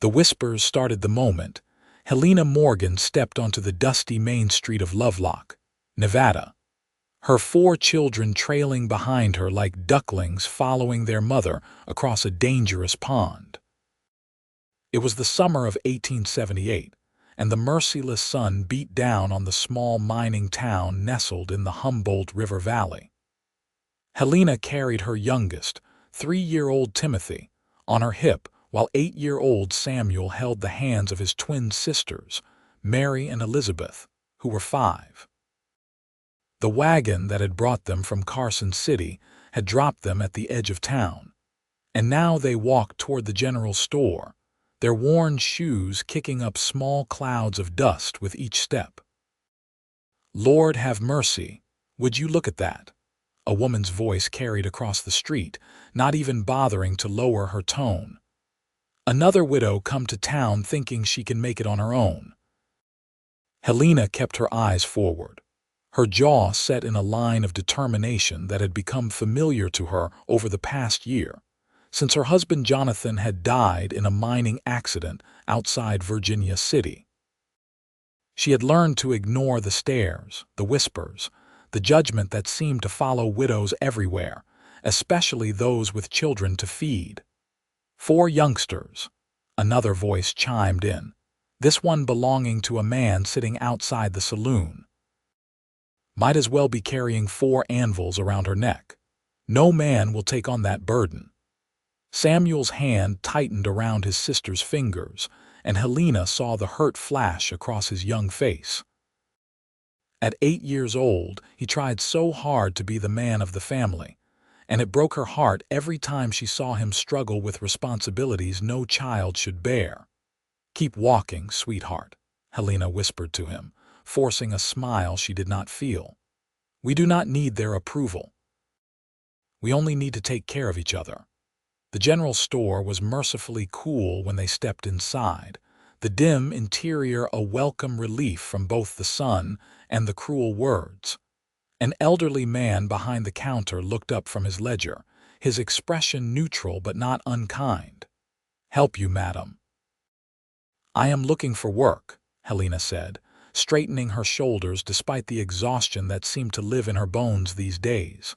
The whispers started the moment Helena Morgan stepped onto the dusty main street of Lovelock, Nevada, her 4 children trailing behind her like ducklings following their mother across a dangerous pond. It was the summer of 1878, and the merciless sun beat down on the small mining town nestled in the Humboldt River Valley. Helena carried her youngest, 3-year-old Timothy, on her hip, while 8-year-old Samuel held the hands of his twin sisters, Mary and Elizabeth, who were 5. The wagon that had brought them from Carson City had dropped them at the edge of town, and now they walked toward the general store, their worn shoes kicking up small clouds of dust with each step. "Lord have mercy, would you look at that?" A woman's voice carried across the street, not even bothering to lower her tone. "Another widow come to town thinking she can make it on her own." Helena kept her eyes forward, her jaw set in a line of determination that had become familiar to her over the past year, since her husband Jonathan had died in a mining accident outside Virginia City. She had learned to ignore the stares, the whispers, the judgment that seemed to follow widows everywhere, especially those with children to feed. 4 youngsters, another voice chimed in, this one belonging to a man sitting outside the saloon. Might as well be carrying 4 anvils around her neck. No man will take on that burden. Samuel's hand tightened around his sister's fingers, and Helena saw the hurt flash across his young face. At 8 years old, he tried so hard to be the man of the family, and it broke her heart every time she saw him struggle with responsibilities no child should bear. "Keep walking, sweetheart," Helena whispered to him, forcing a smile she did not feel. "We do not need their approval. We only need to take care of each other." The general store was mercifully cool when they stepped inside, the dim interior a welcome relief from both the sun and the cruel words. An elderly man behind the counter looked up from his ledger, his expression neutral but not unkind. "Help you, madam?" "I am looking for work," Helena said, straightening her shoulders despite the exhaustion that seemed to live in her bones these days.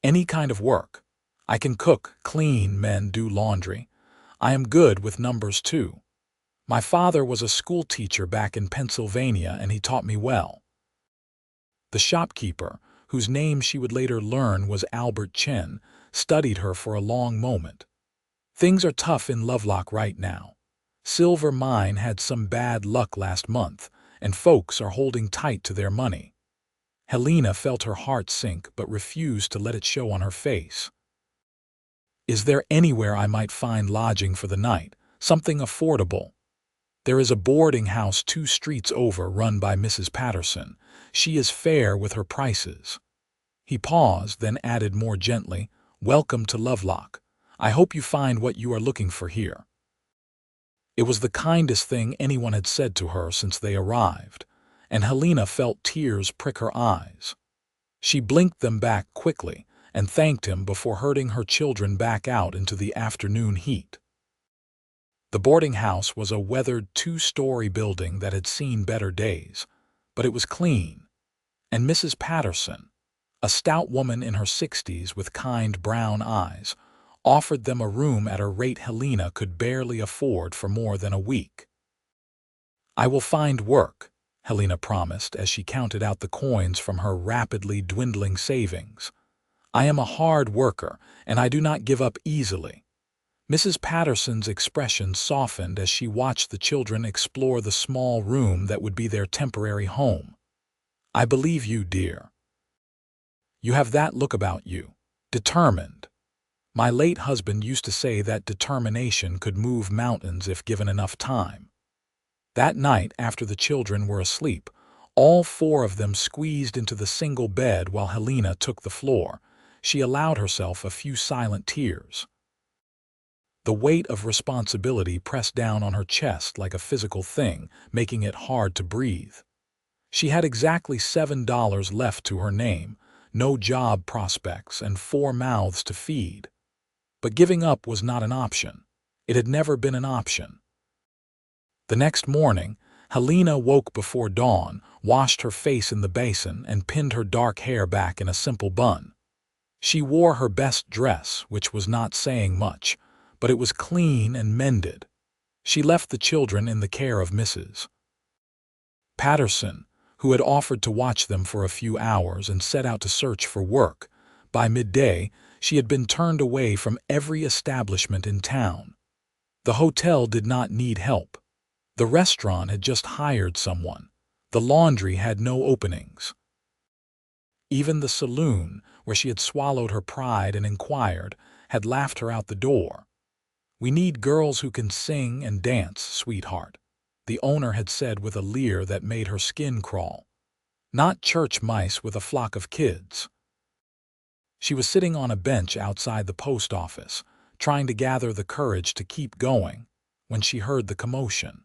"Any kind of work. I can cook, clean, mend, do laundry. I am good with numbers too. My father was a school teacher back in Pennsylvania and he taught me well." The shopkeeper, whose name she would later learn was Albert Chen, studied her for a long moment. "Things are tough in Lovelock right now. Silver Mine had some bad luck last month, and folks are holding tight to their money." Helena felt her heart sink but refused to let it show on her face. "Is there anywhere I might find lodging for the night, something affordable?" "There is a boarding house 2 streets over run by Mrs. Patterson. She is fair with her prices." He paused, then added more gently, "Welcome to Lovelock. I hope you find what you are looking for here." It was the kindest thing anyone had said to her since they arrived, and Helena felt tears prick her eyes. She blinked them back quickly and thanked him before herding her children back out into the afternoon heat. The boarding house was a weathered 2-story building that had seen better days, but it was clean, and Mrs. Patterson, a stout woman in her 60s with kind brown eyes, offered them a room at a rate Helena could barely afford for more than a week. "I will find work," Helena promised as she counted out the coins from her rapidly dwindling savings. "I am a hard worker, and I do not give up easily." Mrs. Patterson's expression softened as she watched the children explore the small room that would be their temporary home. "I believe you, dear. You have that look about you. Determined. My late husband used to say that determination could move mountains if given enough time." That night, after the children were asleep, all 4 of them squeezed into the single bed while Helena took the floor. She allowed herself a few silent tears. The weight of responsibility pressed down on her chest like a physical thing, making it hard to breathe. She had exactly $7 left to her name, no job prospects, and 4 mouths to feed. But giving up was not an option. It had never been an option. The next morning, Helena woke before dawn, washed her face in the basin, and pinned her dark hair back in a simple bun. She wore her best dress, which was not saying much, but it was clean and mended. She left the children in the care of Mrs. Patterson, who had offered to watch them for a few hours, and set out to search for work. By midday, she had been turned away from every establishment in town. The hotel did not need help. The restaurant had just hired someone. The laundry had no openings. Even the saloon, where she had swallowed her pride and inquired, had laughed her out the door. "We need girls who can sing and dance, sweetheart," the owner had said with a leer that made her skin crawl. "Not church mice with a flock of kids." She was sitting on a bench outside the post office, trying to gather the courage to keep going, when she heard the commotion.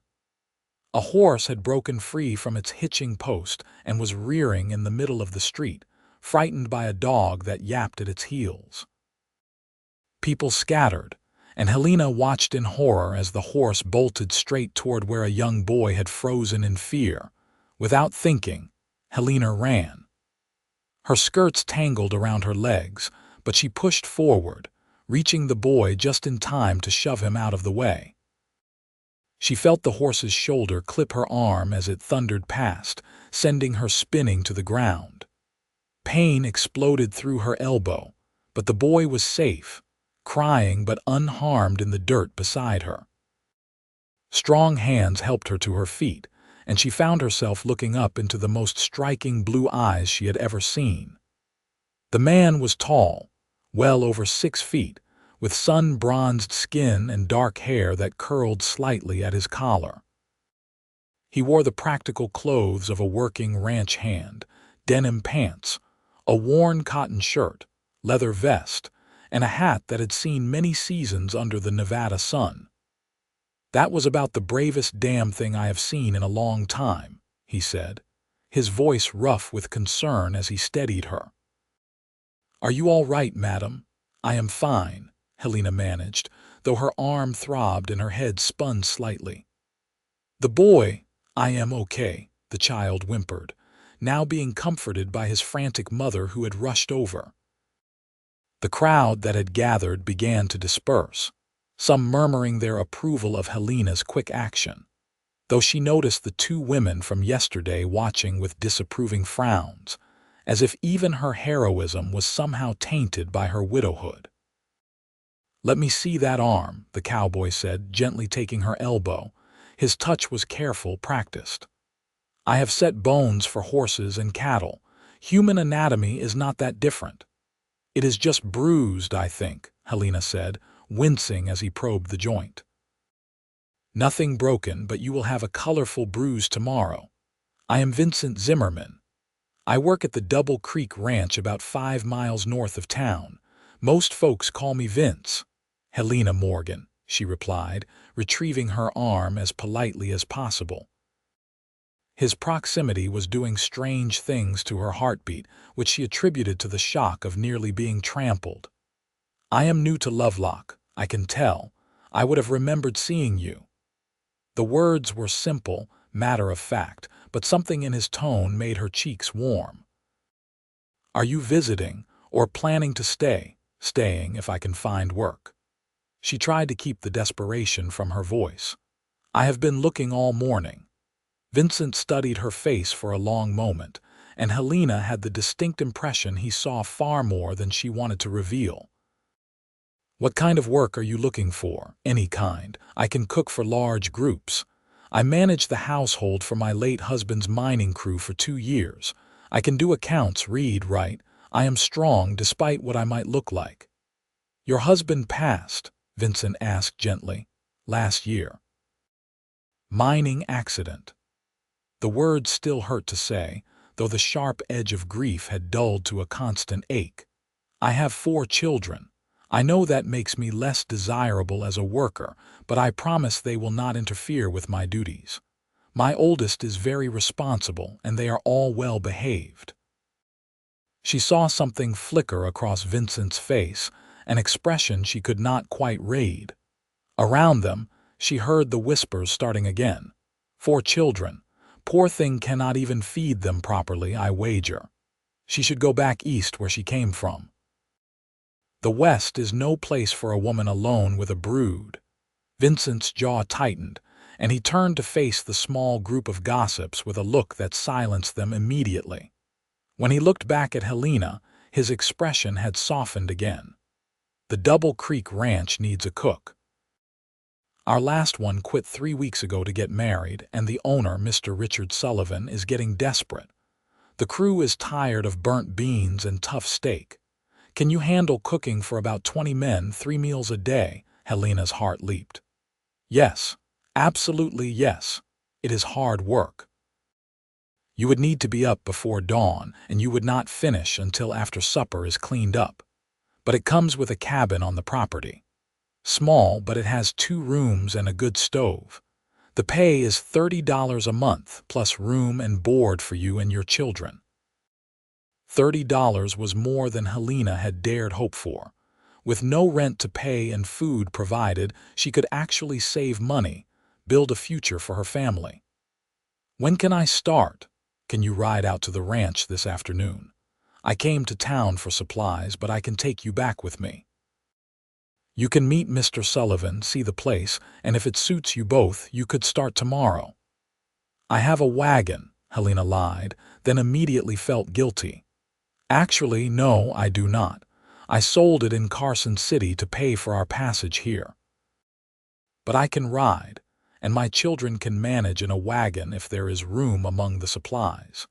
A horse had broken free from its hitching post and was rearing in the middle of the street, frightened by a dog that yapped at its heels. People scattered, and Helena watched in horror as the horse bolted straight toward where a young boy had frozen in fear. Without thinking, Helena ran. Her skirts tangled around her legs, but she pushed forward, reaching the boy just in time to shove him out of the way. She felt the horse's shoulder clip her arm as it thundered past, sending her spinning to the ground. Pain exploded through her elbow, but the boy was safe, crying but unharmed in the dirt beside her. Strong hands helped her to her feet, and she found herself looking up into the most striking blue eyes she had ever seen. The man was tall, well over 6 feet, with sun-bronzed skin and dark hair that curled slightly at his collar. He wore the practical clothes of a working ranch hand: denim pants, a worn cotton shirt, leather vest, and a hat that had seen many seasons under the Nevada sun. "That was about the bravest damn thing I have seen in a long time," he said, his voice rough with concern as he steadied her. "Are you all right, madam?" "I am fine," Helena managed, though her arm throbbed and her head spun slightly. "The boy—" "I am okay," the child whimpered, now being comforted by his frantic mother who had rushed over. The crowd that had gathered began to disperse, some murmuring their approval of Helena's quick action, though she noticed the 2 women from yesterday watching with disapproving frowns, as if even her heroism was somehow tainted by her widowhood. "Let me see that arm," the cowboy said, gently taking her elbow. His touch was careful, practiced. "I have set bones for horses and cattle. Human anatomy is not that different." "It is just bruised, I think," Helena said, wincing as he probed the joint. "Nothing broken, but you will have a colorful bruise tomorrow. I am Vincent Zimmerman. I work at the Double Creek Ranch about 5 miles north of town. Most folks call me Vince." "Helena Morgan," she replied, retrieving her arm as politely as possible. His proximity was doing strange things to her heartbeat, which she attributed to the shock of nearly being trampled. "I am new to Lovelock, I can tell. I would have remembered seeing you." The words were simple, matter-of-fact, but something in his tone made her cheeks warm. "Are you visiting, or planning to stay?" "Staying if I can find work." She tried to keep the desperation from her voice. "I have been looking all morning." Vincent studied her face for a long moment, and Helena had the distinct impression he saw far more than she wanted to reveal. "What kind of work are you looking for?" "Any kind. I can cook for large groups. I managed the household for my late husband's mining crew for 2 years. I can do accounts, read, write. I am strong despite what I might look like." "Your husband passed?" Vincent asked gently. "Last year." "Mining accident." The words still hurt to say, though the sharp edge of grief had dulled to a constant ache. "I have 4 children. I know that makes me less desirable as a worker, but I promise they will not interfere with my duties. My oldest is very responsible, and they are all well behaved." She saw something flicker across Vincent's face, an expression she could not quite read. Around them, She heard the whispers starting again. 4 children. Poor thing cannot even feed them properly, I wager. She should go back east where she came from. The West is no place for a woman alone with a brood. Vincent's jaw tightened, and he turned to face the small group of gossips with a look that silenced them immediately. When he looked back at Helena, his expression had softened again. The Double Creek Ranch needs a cook. Our last one quit 3 weeks ago to get married, and the owner, Mr. Richard Sullivan, is getting desperate. The crew is tired of burnt beans and tough steak. Can you handle cooking for about 20 men, 3 meals a day? Helena's heart leaped. Yes, absolutely yes. It is hard work. You would need to be up before dawn, and you would not finish until after supper is cleaned up. But it comes with a cabin on the property. Small, but it has 2 rooms and a good stove. The pay is $30 a month, plus room and board for you and your children. $30 was more than Helena had dared hope for. With no rent to pay and food provided, she could actually save money, build a future for her family. When can I start? Can you ride out to the ranch this afternoon? I came to town for supplies, but I can take you back with me. You can meet Mr. Sullivan, see the place, and if it suits you both, you could start tomorrow. I have a wagon, Helena lied, then immediately felt guilty. Actually, no, I do not. I sold it in Carson City to pay for our passage here. But I can ride, and my children can manage in a wagon if there is room among the supplies.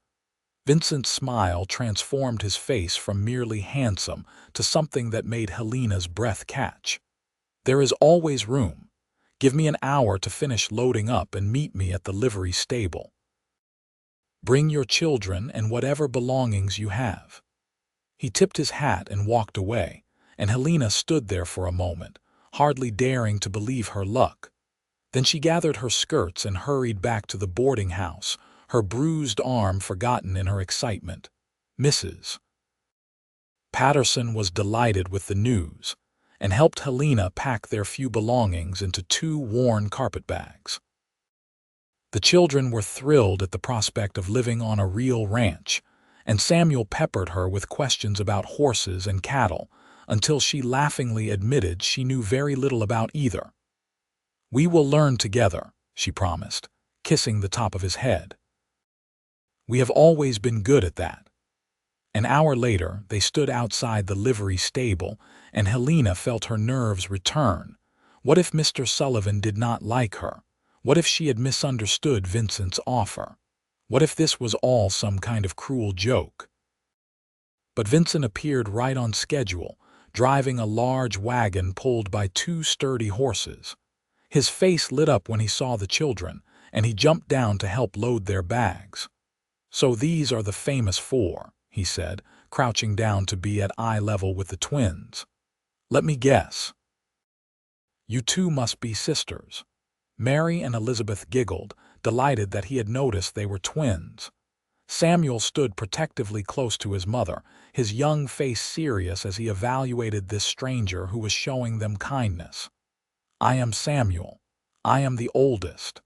Vincent's smile transformed his face from merely handsome to something that made Helena's breath catch. There is always room. Give me an hour to finish loading up and meet me at the livery stable. Bring your children and whatever belongings you have. He tipped his hat and walked away, and Helena stood there for a moment, hardly daring to believe her luck. Then she gathered her skirts and hurried back to the boarding house, her bruised arm forgotten in her excitement. Mrs. Patterson was delighted with the news, and helped Helena pack their few belongings into 2 worn carpetbags. The children were thrilled at the prospect of living on a real ranch, and Samuel peppered her with questions about horses and cattle, until she laughingly admitted she knew very little about either. We will learn together, she promised, kissing the top of his head. We have always been good at that. An hour later, they stood outside the livery stable, and Helena felt her nerves return. What if Mr. Sullivan did not like her? What if she had misunderstood Vincent's offer? What if this was all some kind of cruel joke? But Vincent appeared right on schedule, driving a large wagon pulled by 2 sturdy horses. His face lit up when he saw the children, and he jumped down to help load their bags. So these are the famous 4, he said, crouching down to be at eye level with the twins. Let me guess. You 2 must be sisters. Mary and Elizabeth giggled, delighted that he had noticed they were twins. Samuel stood protectively close to his mother, his young face serious as he evaluated this stranger who was showing them kindness. I am Samuel. I am the oldest.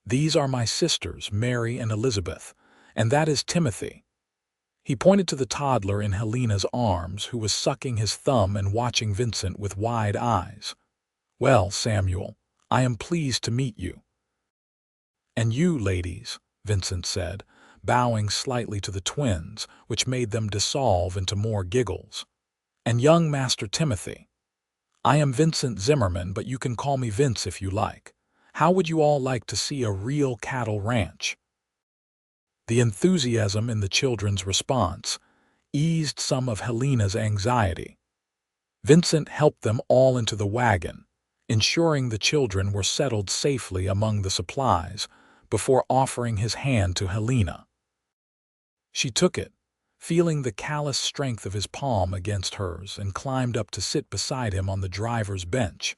These are my sisters, Mary and Elizabeth, and that is Timothy. He pointed to the toddler in Helena's arms, who was sucking his thumb and watching Vincent with wide eyes. Well, Samuel, I am pleased to meet you. And you, ladies, Vincent said, bowing slightly to the twins, which made them dissolve into more giggles. And young Master Timothy. I am Vincent Zimmerman, but you can call me Vince if you like. How would you all like to see a real cattle ranch? The enthusiasm in the children's response eased some of Helena's anxiety. Vincent helped them all into the wagon, ensuring the children were settled safely among the supplies before offering his hand to Helena. She took it, feeling the callous strength of his palm against hers, and climbed up to sit beside him on the driver's bench.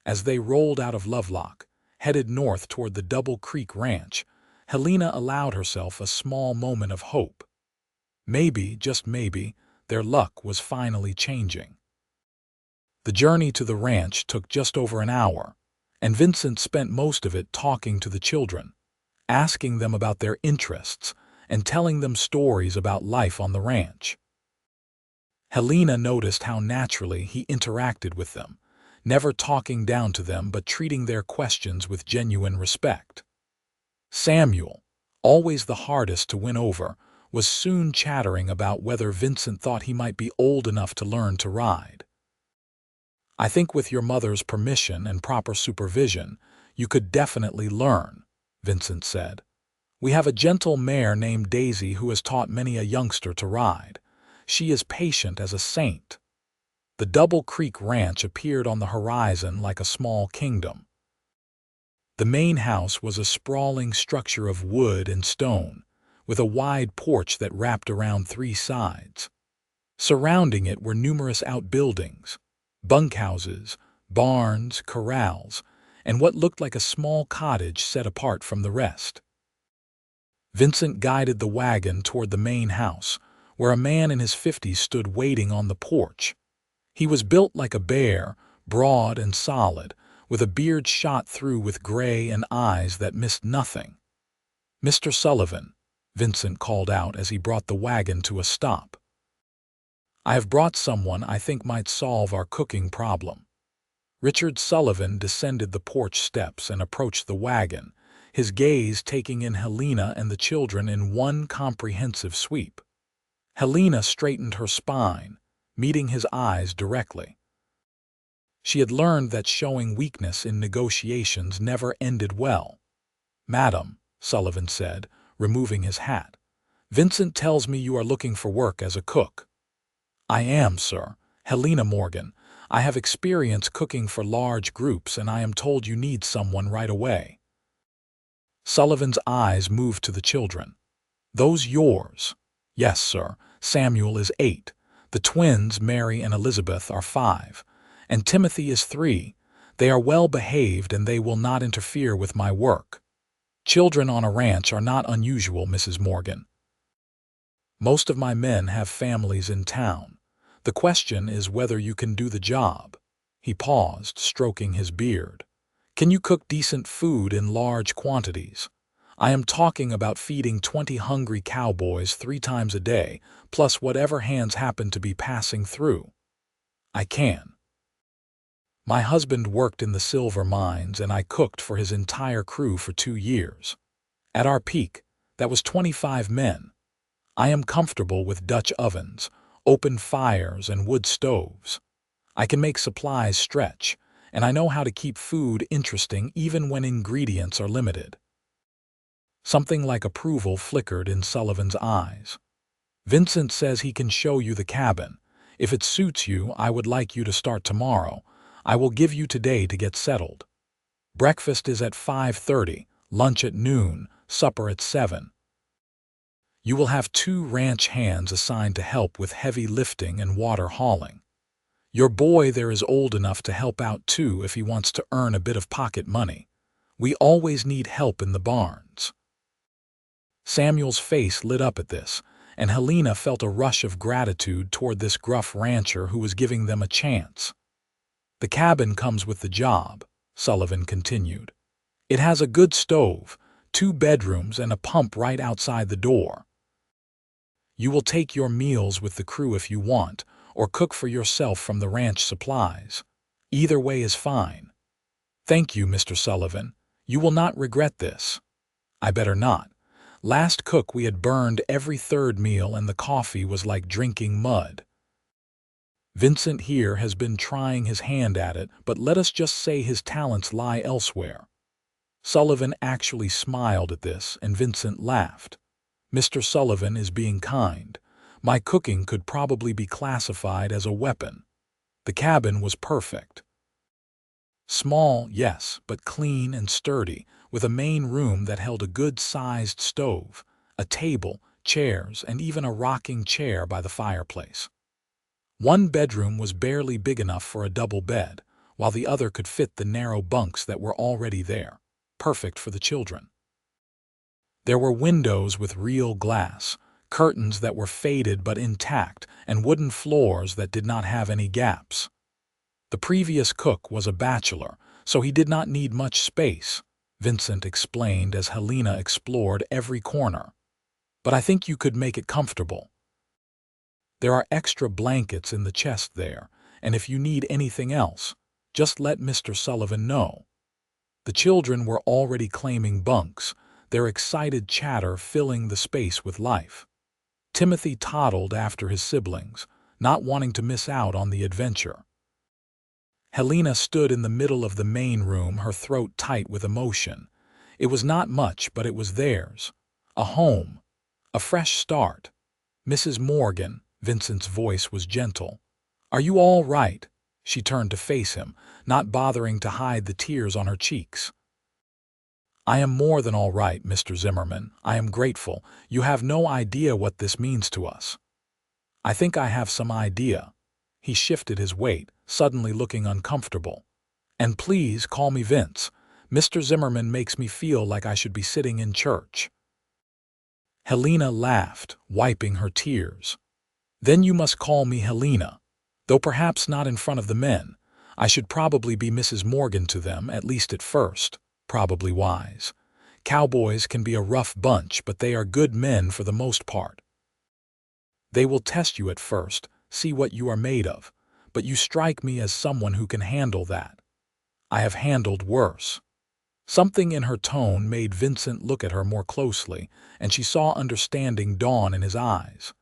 As they rolled out of Lovelock, headed north toward the Double Creek Ranch, Helena allowed herself a small moment of hope. Maybe, just maybe, their luck was finally changing. The journey to the ranch took just over an hour, and Vincent spent most of it talking to the children, asking them about their interests and telling them stories about life on the ranch. Helena noticed how naturally he interacted with them, never talking down to them but treating their questions with genuine respect. Samuel, always the hardest to win over, was soon chattering about whether Vincent thought he might be old enough to learn to ride. "I think with your mother's permission and proper supervision, you could definitely learn," Vincent said. "We have a gentle mare named Daisy who has taught many a youngster to ride. She is patient as a saint." The Double Creek Ranch appeared on the horizon like a small kingdom. The main house was a sprawling structure of wood and stone, with a wide porch that wrapped around 3 sides. Surrounding it were numerous outbuildings, bunkhouses, barns, corrals, and what looked like a small cottage set apart from the rest. Vincent guided the wagon toward the main house, where a man in his 50s stood waiting on the porch. He was built like a bear, broad and solid, with a beard shot through with gray and eyes that missed nothing. "Mr. Sullivan," Vincent called out as he brought the wagon to a stop. "I have brought someone I think might solve our cooking problem." Richard Sullivan descended the porch steps and approached the wagon, his gaze taking in Helena and the children in one comprehensive sweep. Helena straightened her spine, meeting his eyes directly. She had learned that showing weakness in negotiations never ended well. "Madam," Sullivan said, removing his hat, "Vincent tells me you are looking for work as a cook." "I am, sir. Helena Morgan. I have experience cooking for large groups, and I am told you need someone right away." Sullivan's eyes moved to the children. "Those yours?" "Yes, sir. Samuel is 8. The twins, Mary and Elizabeth, are 5. And Timothy is 3. They are well behaved and they will not interfere with my work. Children on a ranch are not unusual, Mrs. Morgan. Most of my men have families in town. The question is whether you can do the job." He paused, stroking his beard. "Can you cook decent food in large quantities? I am talking about feeding 20 hungry cowboys 3 times a day, plus whatever hands happen to be passing through." "I can. My husband worked in the silver mines and I cooked for his entire crew for 2 years. At our peak, that was 25 men. I am comfortable with Dutch ovens, open fires, and wood stoves. I can make supplies stretch, and I know how to keep food interesting even when ingredients are limited." Something like approval flickered in Sullivan's eyes. "Vincent says he can show you the cabin. If it suits you, I would like you to start tomorrow. I will give you today to get settled. Breakfast is at 5:30, lunch at noon, supper at 7. You will have 2 ranch hands assigned to help with heavy lifting and water hauling. Your boy there is old enough to help out too if he wants to earn a bit of pocket money. We always need help in the barns." Samuel's face lit up at this, and Helena felt a rush of gratitude toward this gruff rancher who was giving them a chance. "The cabin comes with the job," Sullivan continued. "It has a good stove, 2 bedrooms, and a pump right outside the door. You will take your meals with the crew if you want, or cook for yourself from the ranch supplies. Either way is fine." "Thank you, Mr. Sullivan. You will not regret this." "I better not. Last cook we had burned every 3rd meal and the coffee was like drinking mud. Vincent here has been trying his hand at it, but let us just say his talents lie elsewhere." Sullivan actually smiled at this, and Vincent laughed. "Mr. Sullivan is being kind. My cooking could probably be classified as a weapon." The cabin was perfect. Small, yes, but clean and sturdy, with a main room that held a good-sized stove, a table, chairs, and even a rocking chair by the fireplace. One bedroom was barely big enough for a double bed, while the other could fit the narrow bunks that were already there, perfect for the children. There were windows with real glass, curtains that were faded but intact, and wooden floors that did not have any gaps. The previous cook was a bachelor, so he did not need much space, Vincent explained as Helena explored every corner. But I think you could make it comfortable. There are extra blankets in the chest there, and if you need anything else, just let Mr. Sullivan know. The children were already claiming bunks, their excited chatter filling the space with life. Timothy toddled after his siblings, not wanting to miss out on the adventure. Helena stood in the middle of the main room, her throat tight with emotion. It was not much, but it was theirs. A home. A fresh start. Mrs. Morgan, Vincent's voice was gentle. "Are you all right?" She turned to face him, not bothering to hide the tears on her cheeks. "I am more than all right, Mr. Zimmerman. I am grateful. You have no idea what this means to us." "I think I have some idea." He shifted his weight, suddenly looking uncomfortable. "And please call me Vince. Mr. Zimmerman makes me feel like I should be sitting in church." Helena laughed, wiping her tears. "Then you must call me Helena, though perhaps not in front of the men. I should probably be Mrs. Morgan to them, at least at first. Probably wise. Cowboys can be a rough bunch, but they are good men for the most part. They will test you at first, see what you are made of, but you strike me as someone who can handle that. I have handled worse." Something in her tone made Vincent look at her more closely, and she saw understanding dawn in his eyes.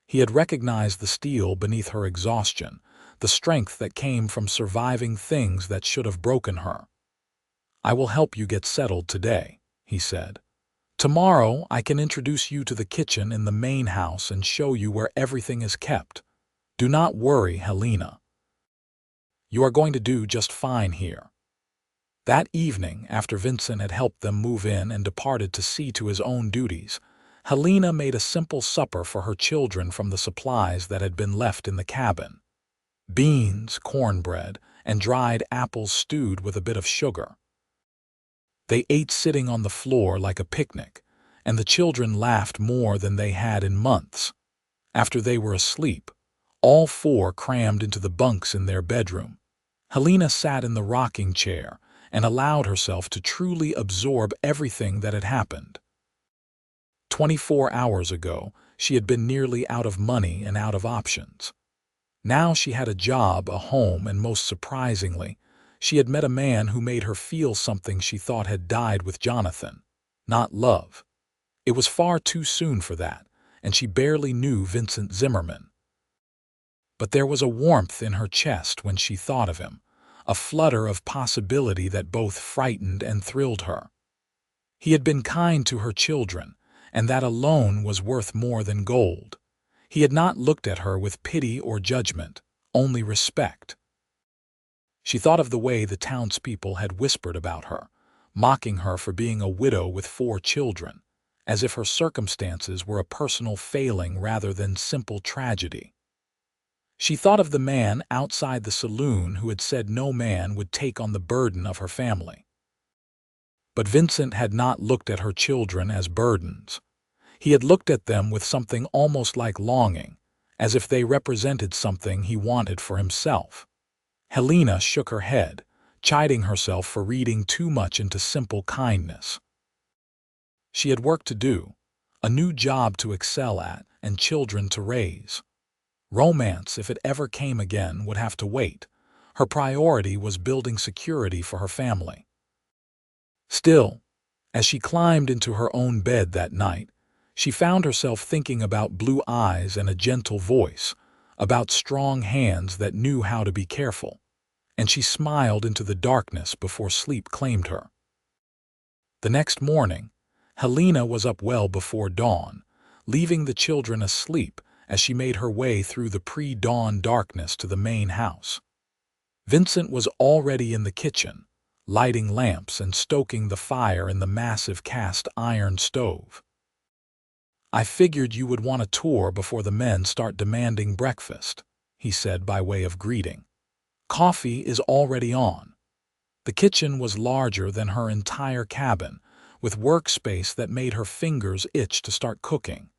He had recognized the steel beneath her exhaustion, the strength that came from surviving things that should have broken her. "I will help you get settled today," he said. "Tomorrow I can introduce you to the kitchen in the main house and show you where everything is kept. Do not worry, Helena. You are going to do just fine here." That evening, after Vincent had helped them move in and departed to see to his own duties, Helena made a simple supper for her children from the supplies that had been left in the cabin. Beans, cornbread, and dried apples stewed with a bit of sugar. They ate sitting on the floor like a picnic, and the children laughed more than they had in months. After they were asleep, all four crammed into the bunks in their bedroom. Helena sat in the rocking chair and allowed herself to truly absorb everything that had happened. 24 hours ago, she had been nearly out of money and out of options. Now she had a job, a home, and most surprisingly, she had met a man who made her feel something she thought had died with Jonathan. Not love. It was far too soon for that, and she barely knew Vincent Zimmerman. But there was a warmth in her chest when she thought of him, a flutter of possibility that both frightened and thrilled her. He had been kind to her children, and that alone was worth more than gold. He had not looked at her with pity or judgment, only respect. She thought of the way the townspeople had whispered about her, mocking her for being a widow with 4 children, as if her circumstances were a personal failing rather than simple tragedy. She thought of the man outside the saloon who had said no man would take on the burden of her family. But Vincent had not looked at her children as burdens. He had looked at them with something almost like longing, as if they represented something he wanted for himself. Helena shook her head, chiding herself for reading too much into simple kindness. She had work to do, a new job to excel at, and children to raise. Romance, if it ever came again, would have to wait. Her priority was building security for her family. Still, as she climbed into her own bed that night, she found herself thinking about blue eyes and a gentle voice, about strong hands that knew how to be careful, and she smiled into the darkness before sleep claimed her. The next morning, Helena was up well before dawn, leaving the children asleep as she made her way through the pre-dawn darkness to the main house. Vincent was already in the kitchen, lighting lamps and stoking the fire in the massive cast-iron stove. "I figured you would want a tour before the men start demanding breakfast," he said by way of greeting. "Coffee is already on." The kitchen was larger than her entire cabin, with workspace that made her fingers itch to start cooking.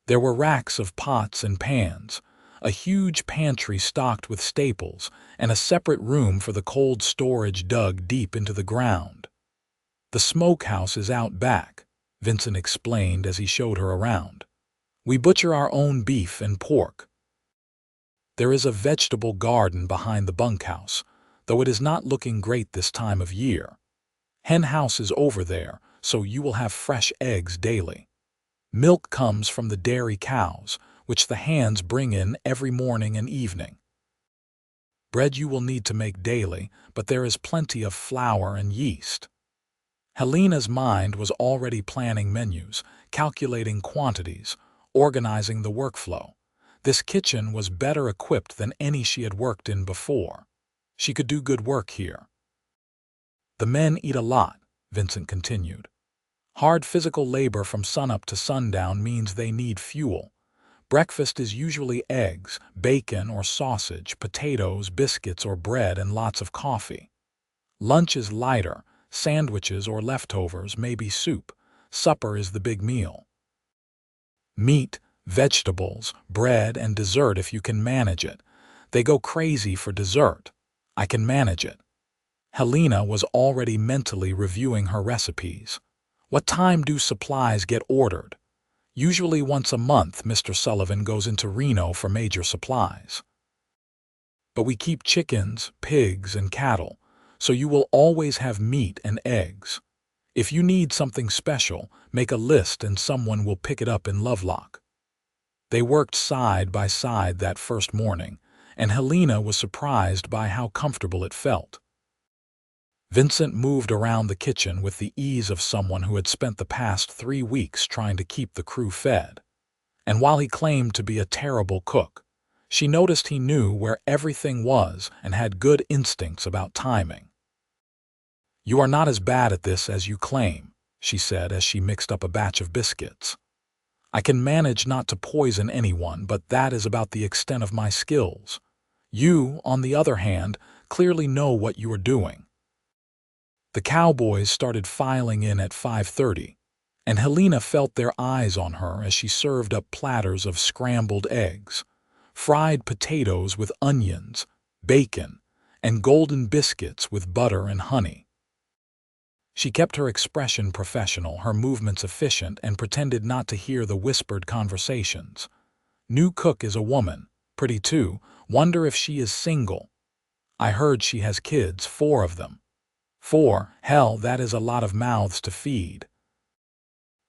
There were racks of pots and pans, a huge pantry stocked with staples, and a separate room for the cold storage dug deep into the ground. "The smokehouse is out back," Vincent explained as he showed her around. "We butcher our own beef and pork. There is a vegetable garden behind the bunkhouse, though it is not looking great this time of year. Hen house is over there, so you will have fresh eggs daily. Milk comes from the dairy cows, which the hands bring in every morning and evening. Bread you will need to make daily, but there is plenty of flour and yeast." Helena's mind was already planning menus, calculating quantities, organizing the workflow. This kitchen was better equipped than any she had worked in before. She could do good work here. "The men eat a lot," Vincent continued. "Hard physical labor from sunup to sundown means they need fuel. Breakfast is usually eggs, bacon or sausage, potatoes, biscuits or bread, and lots of coffee. Lunch is lighter, sandwiches or leftovers, maybe soup. Supper is the big meal. Meat, vegetables, bread, and dessert if you can manage it. They go crazy for dessert. I can manage it." Helena was already mentally reviewing her recipes. "What time do supplies get ordered?" "Usually once a month, Mr. Sullivan goes into Reno for major supplies. But we keep chickens, pigs, and cattle, so you will always have meat and eggs. If you need something special, make a list and someone will pick it up in Lovelock." They worked side by side that first morning, and Helena was surprised by how comfortable it felt. Vincent moved around the kitchen with the ease of someone who had spent the past 3 weeks trying to keep the crew fed. And while he claimed to be a terrible cook, she noticed he knew where everything was and had good instincts about timing. "You are not as bad at this as you claim," she said as she mixed up a batch of biscuits. "I can manage not to poison anyone, but that is about the extent of my skills. You, on the other hand, clearly know what you are doing." The cowboys started filing in at 5:30, and Helena felt their eyes on her as she served up platters of scrambled eggs, fried potatoes with onions, bacon, and golden biscuits with butter and honey. She kept her expression professional, her movements efficient, and pretended not to hear the whispered conversations. "New cook is a woman, pretty too. Wonder if she is single. I heard she has kids, 4 of them. 4, hell, that is a lot of mouths to feed."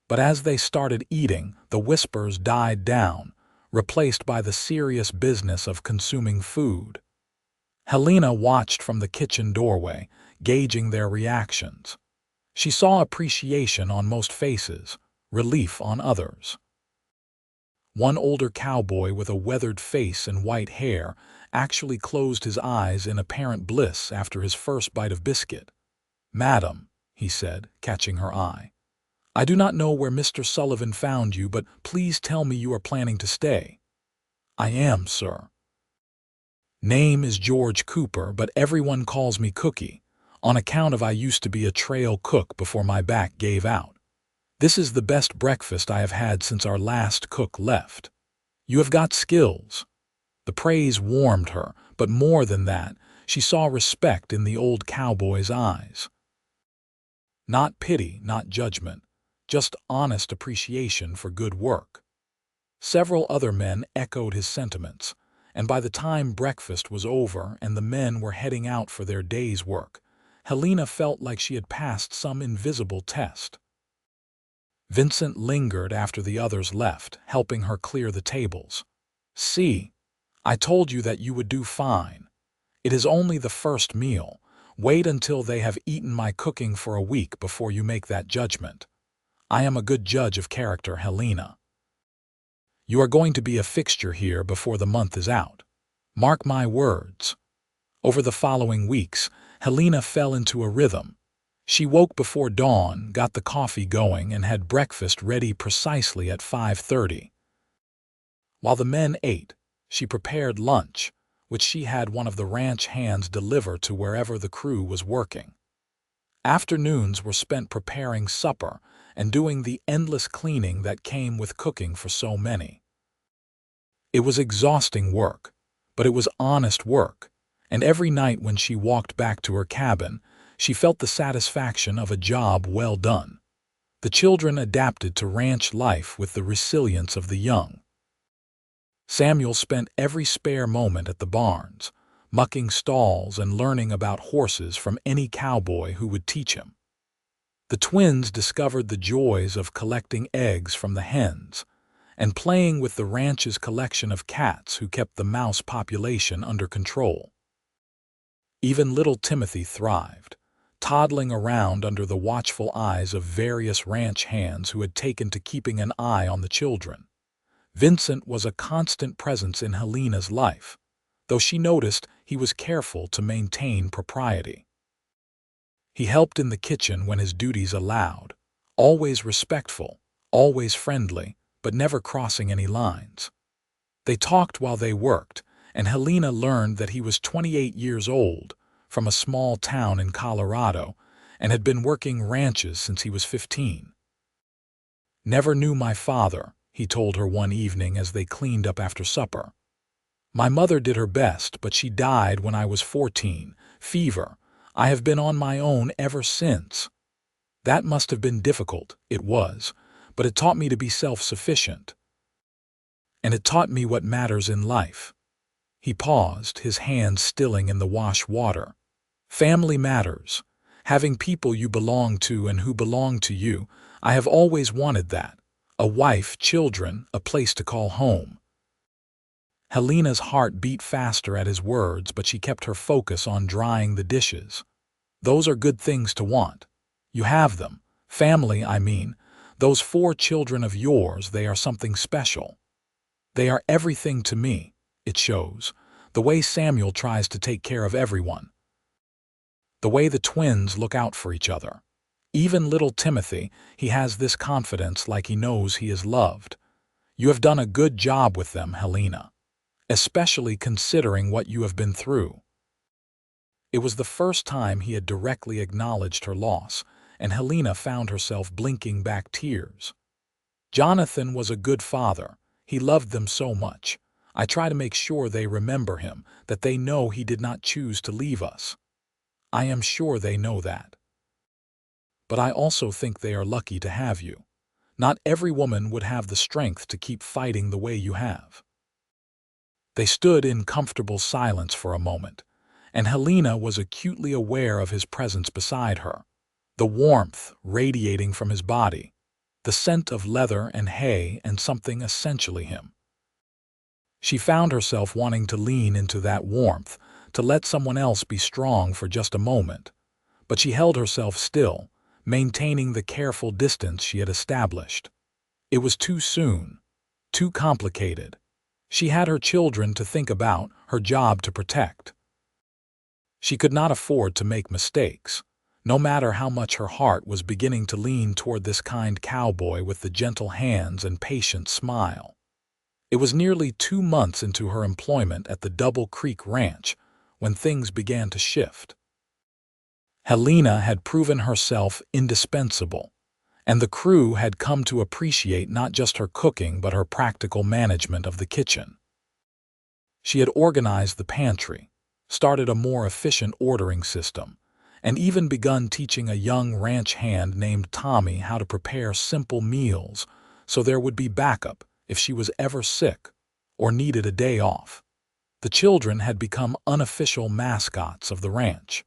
But as they started eating, the whispers died down, replaced by the serious business of consuming food. Helena watched from the kitchen doorway, gauging their reactions. She saw appreciation on most faces, relief on others. One older cowboy with a weathered face and white hair actually closed his eyes in apparent bliss after his first bite of biscuit. "Madam," he said, catching her eye, "I do not know where Mr. Sullivan found you, but please tell me you are planning to stay." "I am, sir." "Name is George Cooper, but everyone calls me Cookie, on account of I used to be a trail cook before my back gave out. This is the best breakfast I have had since our last cook left. You have got skills." The praise warmed her, but more than that, she saw respect in the old cowboy's eyes. Not pity, not judgment, just honest appreciation for good work. Several other men echoed his sentiments, and by the time breakfast was over and the men were heading out for their day's work, Helena felt like she had passed some invisible test. Vincent lingered after the others left, helping her clear the tables. "See, I told you that you would do fine. It is only the first meal. Wait until they have eaten my cooking for a week before you make that judgment. I am a good judge of character, Helena. You are going to be a fixture here before the month is out. Mark my words." Over the following weeks, Helena fell into a rhythm. She woke before dawn, got the coffee going, and had breakfast ready precisely at 5:30. While the men ate, she prepared lunch, which she had one of the ranch hands deliver to wherever the crew was working. Afternoons were spent preparing supper and doing the endless cleaning that came with cooking for so many. It was exhausting work, but it was honest work, and every night when she walked back to her cabin, she felt the satisfaction of a job well done. The children adapted to ranch life with the resilience of the young. Samuel spent every spare moment at the barns, mucking stalls and learning about horses from any cowboy who would teach him. The twins discovered the joys of collecting eggs from the hens and playing with the ranch's collection of cats who kept the mouse population under control. Even little Timothy thrived, toddling around under the watchful eyes of various ranch hands who had taken to keeping an eye on the children. Vincent was a constant presence in Helena's life, though she noticed he was careful to maintain propriety. He helped in the kitchen when his duties allowed, always respectful, always friendly, but never crossing any lines. They talked while they worked, and Helena learned that he was 28 years old, from a small town in Colorado, and had been working ranches since he was 15. "Never knew my father," he told her one evening as they cleaned up after supper. "My mother did her best, but she died when I was 14. Fever. I have been on my own ever since. That must have been difficult." "It was, but it taught me to be self-sufficient. And it taught me what matters in life." He paused, his hands stilling in the wash water. "Family matters. Having people you belong to and who belong to you. I have always wanted that. A wife, children, a place to call home." Helena's heart beat faster at his words, but she kept her focus on drying the dishes. "Those are good things to want. You have them. Family, I mean. Those 4 children of yours, they are something special. They are everything to me. It shows. The way Samuel tries to take care of everyone. The way the twins look out for each other. Even little Timothy, he has this confidence like he knows he is loved. You have done a good job with them, Helena. Especially considering what you have been through." It was the first time he had directly acknowledged her loss, and Helena found herself blinking back tears. "Jonathan was a good father. He loved them so much. I try to make sure they remember him, that they know he did not choose to leave us. I am sure they know that. But I also think they are lucky to have you. Not every woman would have the strength to keep fighting the way you have." They stood in comfortable silence for a moment, and Helena was acutely aware of his presence beside her, the warmth radiating from his body, the scent of leather and hay and something essentially him. She found herself wanting to lean into that warmth, to let someone else be strong for just a moment, but she held herself still, maintaining the careful distance she had established. It was too soon, too complicated. She had her children to think about, her job to protect. She could not afford to make mistakes, no matter how much her heart was beginning to lean toward this kind cowboy with the gentle hands and patient smile. It was nearly 2 months into her employment at the Double Creek Ranch when things began to shift. Helena had proven herself indispensable, and the crew had come to appreciate not just her cooking but her practical management of the kitchen. She had organized the pantry, started a more efficient ordering system, and even begun teaching a young ranch hand named Tommy how to prepare simple meals so there would be backup if she was ever sick or needed a day off. The children had become unofficial mascots of the ranch.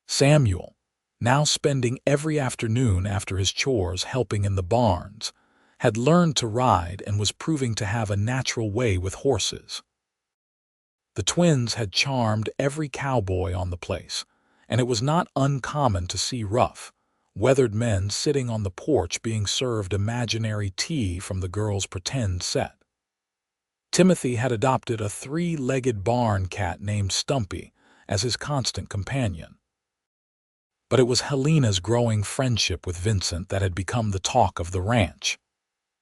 Samuel, now spending every afternoon after his chores helping in the barns, had learned to ride and was proving to have a natural way with horses. The twins had charmed every cowboy on the place, and it was not uncommon to see rough, weathered men sitting on the porch being served imaginary tea from the girls' pretend set. Timothy had adopted a 3-legged barn cat named Stumpy as his constant companion. But it was Helena's growing friendship with Vincent that had become the talk of the ranch.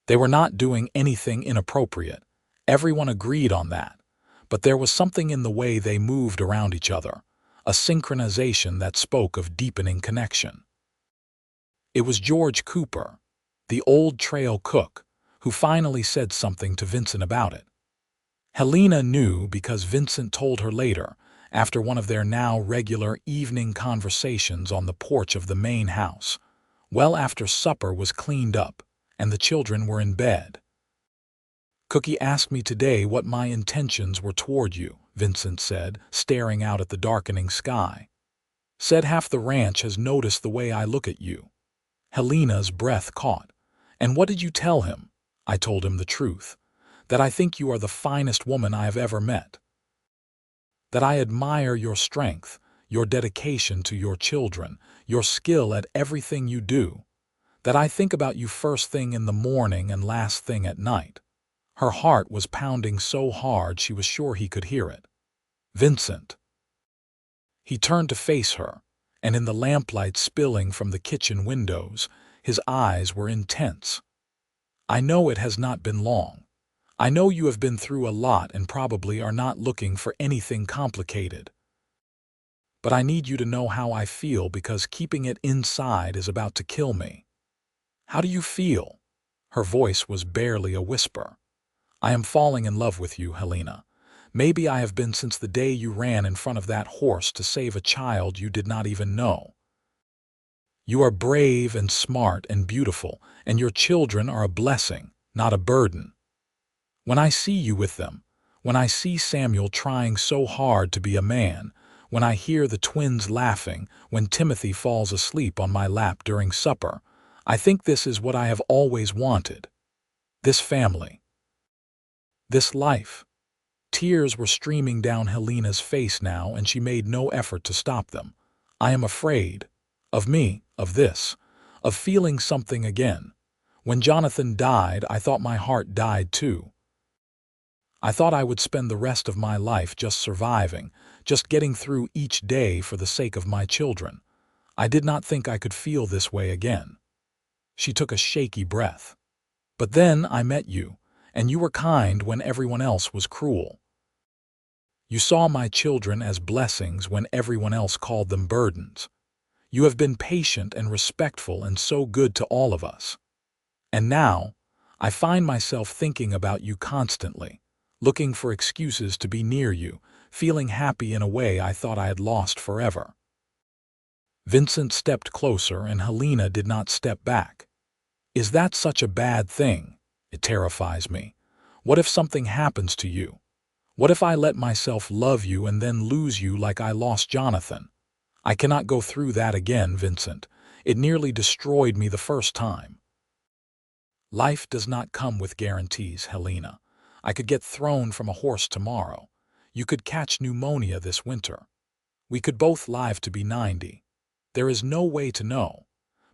They were not doing anything inappropriate. Everyone agreed on that. But there was something in the way they moved around each other, a synchronization that spoke of deepening connection. It was George Cooper, the old trail cook, who finally said something to Vincent about it. Helena knew because Vincent told her later, after one of their now regular evening conversations on the porch of the main house, well after supper was cleaned up and the children were in bed. "Cookie asked me today what my intentions were toward you," Vincent said, staring out at the darkening sky. "Said half the ranch has noticed the way I look at you." Helena's breath caught. "And what did you tell him?" "I told him the truth. That I think you are the finest woman I have ever met. That I admire your strength, your dedication to your children, your skill at everything you do. That I think about you first thing in the morning and last thing at night." Her heart was pounding so hard she was sure he could hear it. "Vincent." He turned to face her, and in the lamplight spilling from the kitchen windows, his eyes were intense. "I know it has not been long. I know you have been through a lot and probably are not looking for anything complicated. But I need you to know how I feel because keeping it inside is about to kill me." "How do you feel?" Her voice was barely a whisper. "I am falling in love with you, Helena. Maybe I have been since the day you ran in front of that horse to save a child you did not even know. You are brave and smart and beautiful, and your children are a blessing, not a burden. When I see you with them, when I see Samuel trying so hard to be a man, when I hear the twins laughing, when Timothy falls asleep on my lap during supper, I think this is what I have always wanted. This family. This life." Tears were streaming down Helena's face now, and she made no effort to stop them. "I am afraid. Of me, of this, of feeling something again. When Jonathan died, I thought my heart died too. I thought I would spend the rest of my life just surviving, just getting through each day for the sake of my children. I did not think I could feel this way again." She took a shaky breath. "But then I met you, and you were kind when everyone else was cruel. You saw my children as blessings when everyone else called them burdens. You have been patient and respectful and so good to all of us. And now, I find myself thinking about you constantly, looking for excuses to be near you, feeling happy in a way I thought I had lost forever." Vincent stepped closer and Helena did not step back. "Is that such a bad thing? It terrifies me. What if something happens to you? What if I let myself love you and then lose you like I lost Jonathan? I cannot go through that again, Vincent. It nearly destroyed me the first time." "Life does not come with guarantees, Helena. I could get thrown from a horse tomorrow. You could catch pneumonia this winter. We could both live to be 90. There is no way to know.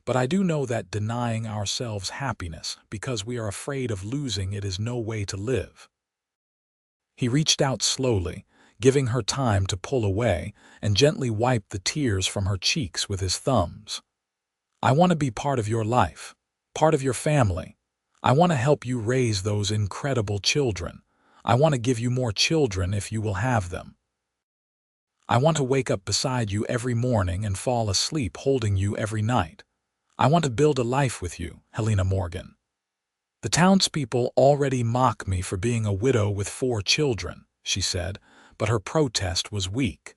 But I do know that denying ourselves happiness because we are afraid of losing it is no way to live." He reached out slowly, giving her time to pull away, and gently wiped the tears from her cheeks with his thumbs. "I want to be part of your life, part of your family. I want to help you raise those incredible children. I want to give you more children if you will have them. I want to wake up beside you every morning and fall asleep holding you every night. I want to build a life with you, Helena Morgan. The townspeople already mock me for being a widow with 4 children," she said, but her protest was weak.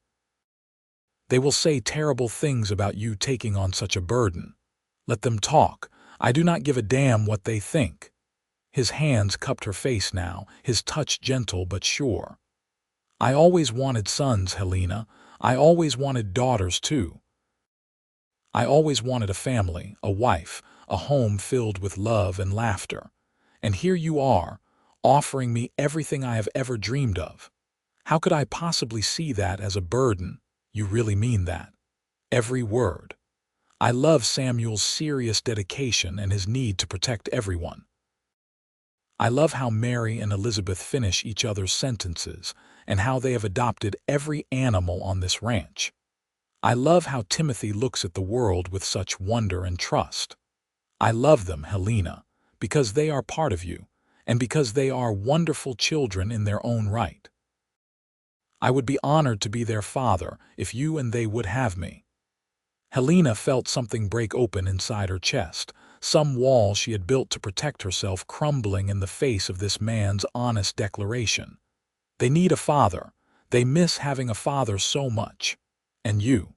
"They will say terrible things about you taking on such a burden. Let them talk. I do not give a damn what they think." His hands cupped her face now, his touch gentle but sure. "I always wanted sons, Helena. I always wanted daughters too. I always wanted a family, a wife, a home filled with love and laughter. And here you are, offering me everything I have ever dreamed of. How could I possibly see that as a burden? You really mean that. Every word. I love Samuel's serious dedication and his need to protect everyone. I love how Mary and Elizabeth finish each other's sentences and how they have adopted every animal on this ranch. I love how Timothy looks at the world with such wonder and trust. I love them, Helena, because they are part of you, and because they are wonderful children in their own right. I would be honored to be their father if you and they would have me." Helena felt something break open inside her chest, some wall she had built to protect herself crumbling in the face of this man's honest declaration. They need a father. They miss having a father so much. And you?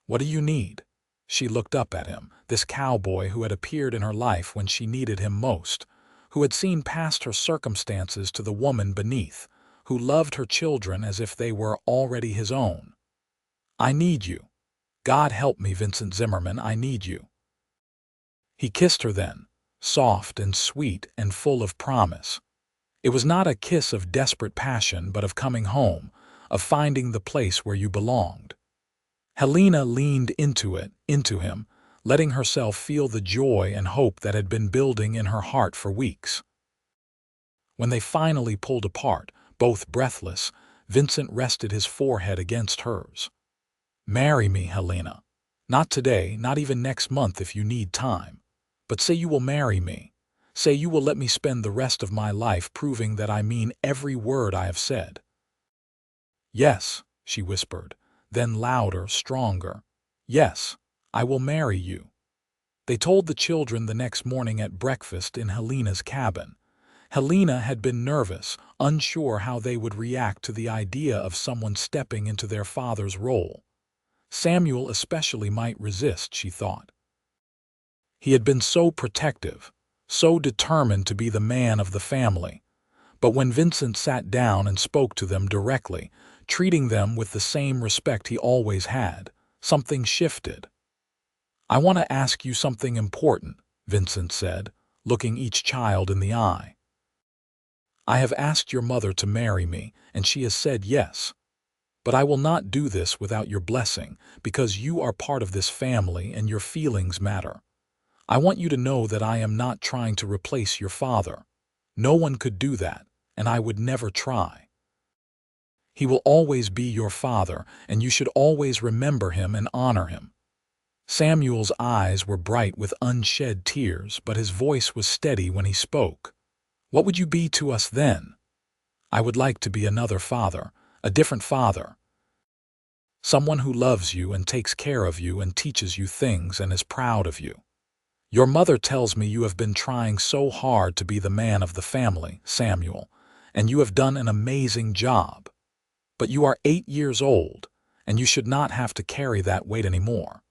What do you need? She looked up at him, this cowboy who had appeared in her life when she needed him most, who had seen past her circumstances to the woman beneath, who loved her children as if they were already his own. I need you. God help me, Vincent Zimmerman, I need you. He kissed her then, soft and sweet and full of promise. It was not a kiss of desperate passion, but of coming home, of finding the place where you belonged. Helena leaned into him, letting herself feel the joy and hope that had been building in her heart for weeks. When they finally pulled apart, both breathless, Vincent rested his forehead against hers. Marry me, Helena. Not today, not even next month if you need time. But say you will marry me. Say you will let me spend the rest of my life proving that I mean every word I have said. Yes, she whispered, then louder, stronger. Yes, I will marry you. They told the children the next morning at breakfast in Helena's cabin. Helena had been nervous, unsure how they would react to the idea of someone stepping into their father's role. Samuel especially might resist, she thought. He had been so protective, so determined to be the man of the family. But when Vincent sat down and spoke to them directly, treating them with the same respect he always had, something shifted. I want to ask you something important, Vincent said, looking each child in the eye. I have asked your mother to marry me, and she has said yes. But I will not do this without your blessing, because you are part of this family and your feelings matter. I want you to know that I am not trying to replace your father. No one could do that, and I would never try. He will always be your father, and you should always remember him and honor him. Samuel's eyes were bright with unshed tears, but his voice was steady when he spoke. What would you be to us then? I would like to be another father, a different father. Someone who loves you and takes care of you and teaches you things and is proud of you. Your mother tells me you have been trying so hard to be the man of the family, Samuel, and you have done an amazing job. But you are 8 years old, and you should not have to carry that weight anymore.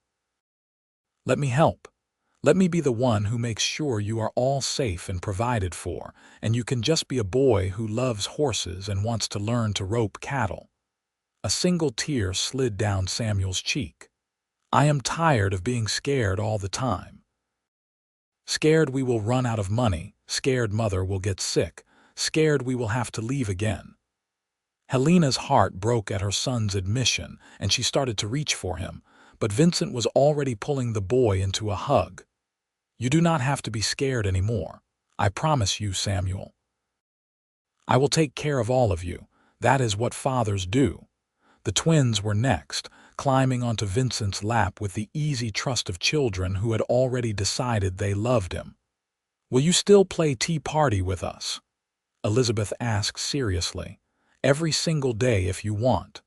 Let me help. Let me be the one who makes sure you are all safe and provided for, and you can just be a boy who loves horses and wants to learn to rope cattle. A single tear slid down Samuel's cheek. I am tired of being scared all the time. Scared we will run out of money, scared mother will get sick, scared we will have to leave again. Helena's heart broke at her son's admission, and she started to reach for him, but Vincent was already pulling the boy into a hug. You do not have to be scared anymore. I promise you, Samuel. I will take care of all of you. That is what fathers do. The twins were next, climbing onto Vincent's lap with the easy trust of children who had already decided they loved him. Will you still play tea party with us? Elizabeth asked seriously. Every single day if you want.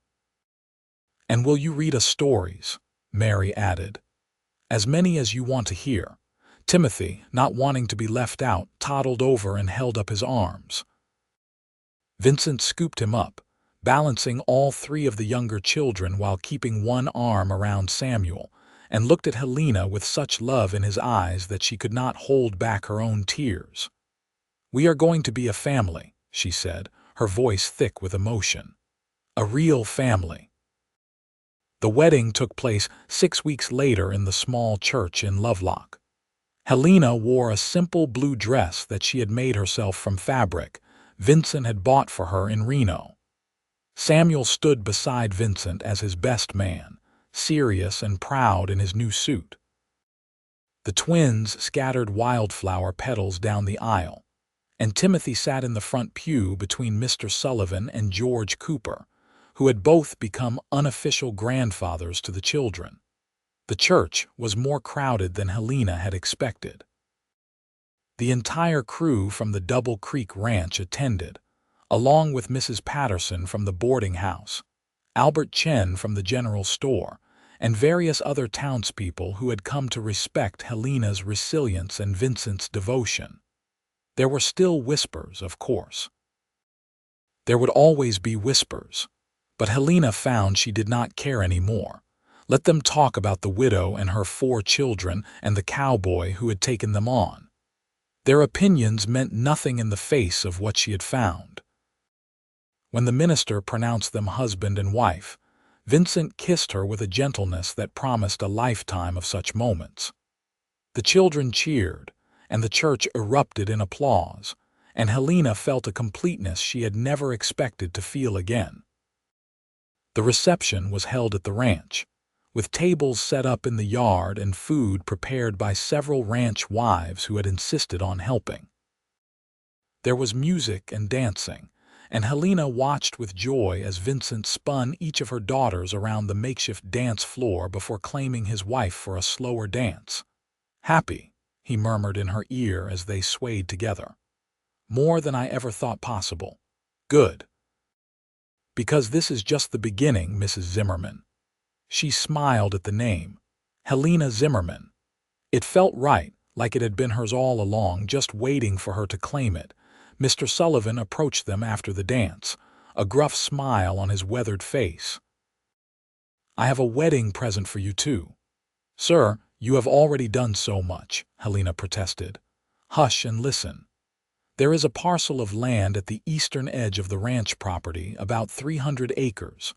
And will you read us stories? Mary added. As many as you want to hear. Timothy, not wanting to be left out, toddled over and held up his arms. Vincent scooped him up, balancing all 3 of the younger children while keeping one arm around Samuel, and looked at Helena with such love in his eyes that she could not hold back her own tears. We are going to be a family, she said, her voice thick with emotion. A real family. The wedding took place 6 weeks later in the small church in Lovelock. Helena wore a simple blue dress that she had made herself from fabric Vincent had bought for her in Reno. Samuel stood beside Vincent as his best man, serious and proud in his new suit. The twins scattered wildflower petals down the aisle, and Timothy sat in the front pew between Mr. Sullivan and George Cooper, who had both become unofficial grandfathers to the children. The church was more crowded than Helena had expected. The entire crew from the Double Creek Ranch attended, along with Mrs. Patterson from the boarding house, Albert Chen from the general store, and various other townspeople who had come to respect Helena's resilience and Vincent's devotion. There were still whispers, of course. There would always be whispers, but Helena found she did not care anymore. Let them talk about the widow and her 4 children and the cowboy who had taken them on. Their opinions meant nothing in the face of what she had found. When the minister pronounced them husband and wife, Vincent kissed her with a gentleness that promised a lifetime of such moments. The children cheered, and the church erupted in applause, and Helena felt a completeness she had never expected to feel again. The reception was held at the ranch, with tables set up in the yard and food prepared by several ranch wives who had insisted on helping. There was music and dancing, and Helena watched with joy as Vincent spun each of her daughters around the makeshift dance floor before claiming his wife for a slower dance. "Happy," he murmured in her ear as they swayed together. "More than I ever thought possible. Good. Because this is just the beginning, Mrs. Zimmerman." She smiled at the name. Helena Zimmerman. It felt right, like it had been hers all along, just waiting for her to claim it. Mr. Sullivan approached them after the dance, a gruff smile on his weathered face. "I have a wedding present for you, too." "Sir, you have already done so much," Helena protested. "Hush and listen. There is a parcel of land at the eastern edge of the ranch property, about 300 acres.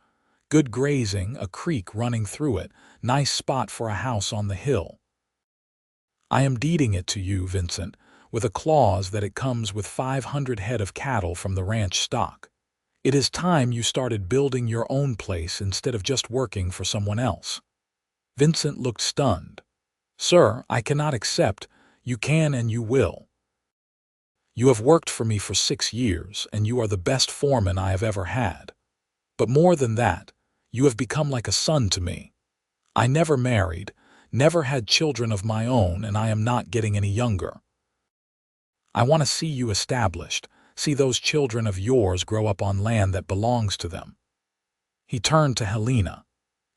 Good grazing, a creek running through it, nice spot for a house on the hill. I am deeding it to you, Vincent, with a clause that it comes with 500 head of cattle from the ranch stock. It is time you started building your own place instead of just working for someone else." Vincent looked stunned. "Sir, I cannot accept. You can and you will. You have worked for me for 6 years, and you are the best foreman I have ever had. But more than that, you have become like a son to me. I never married, never had children of my own, and I am not getting any younger. I want to see you established, see those children of yours grow up on land that belongs to them." He turned to Helena.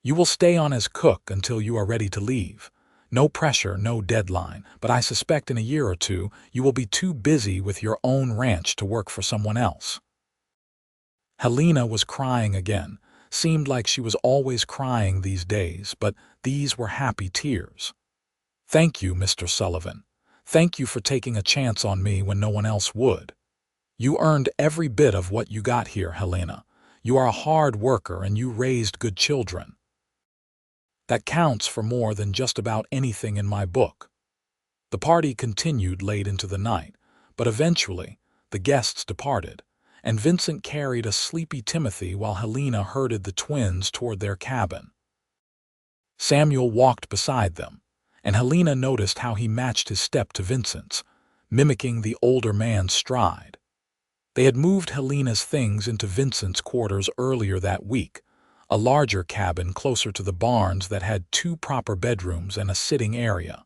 "You will stay on as cook until you are ready to leave. No pressure, no deadline, but I suspect in a year or 2 you will be too busy with your own ranch to work for someone else." Helena was crying again. Seemed like she was always crying these days, but these were happy tears. "Thank you, Mr. Sullivan. Thank you for taking a chance on me when no one else would. You earned every bit of what you got here, Helena. You are a hard worker and you raised good children. That counts for more than just about anything in my book." The party continued late into the night, but eventually the guests departed, and Vincent carried a sleepy Timothy while Helena herded the twins toward their cabin. Samuel walked beside them, and Helena noticed how he matched his step to Vincent's, mimicking the older man's stride. They had moved Helena's things into Vincent's quarters earlier that week, a larger cabin closer to the barns that had 2 proper bedrooms and a sitting area.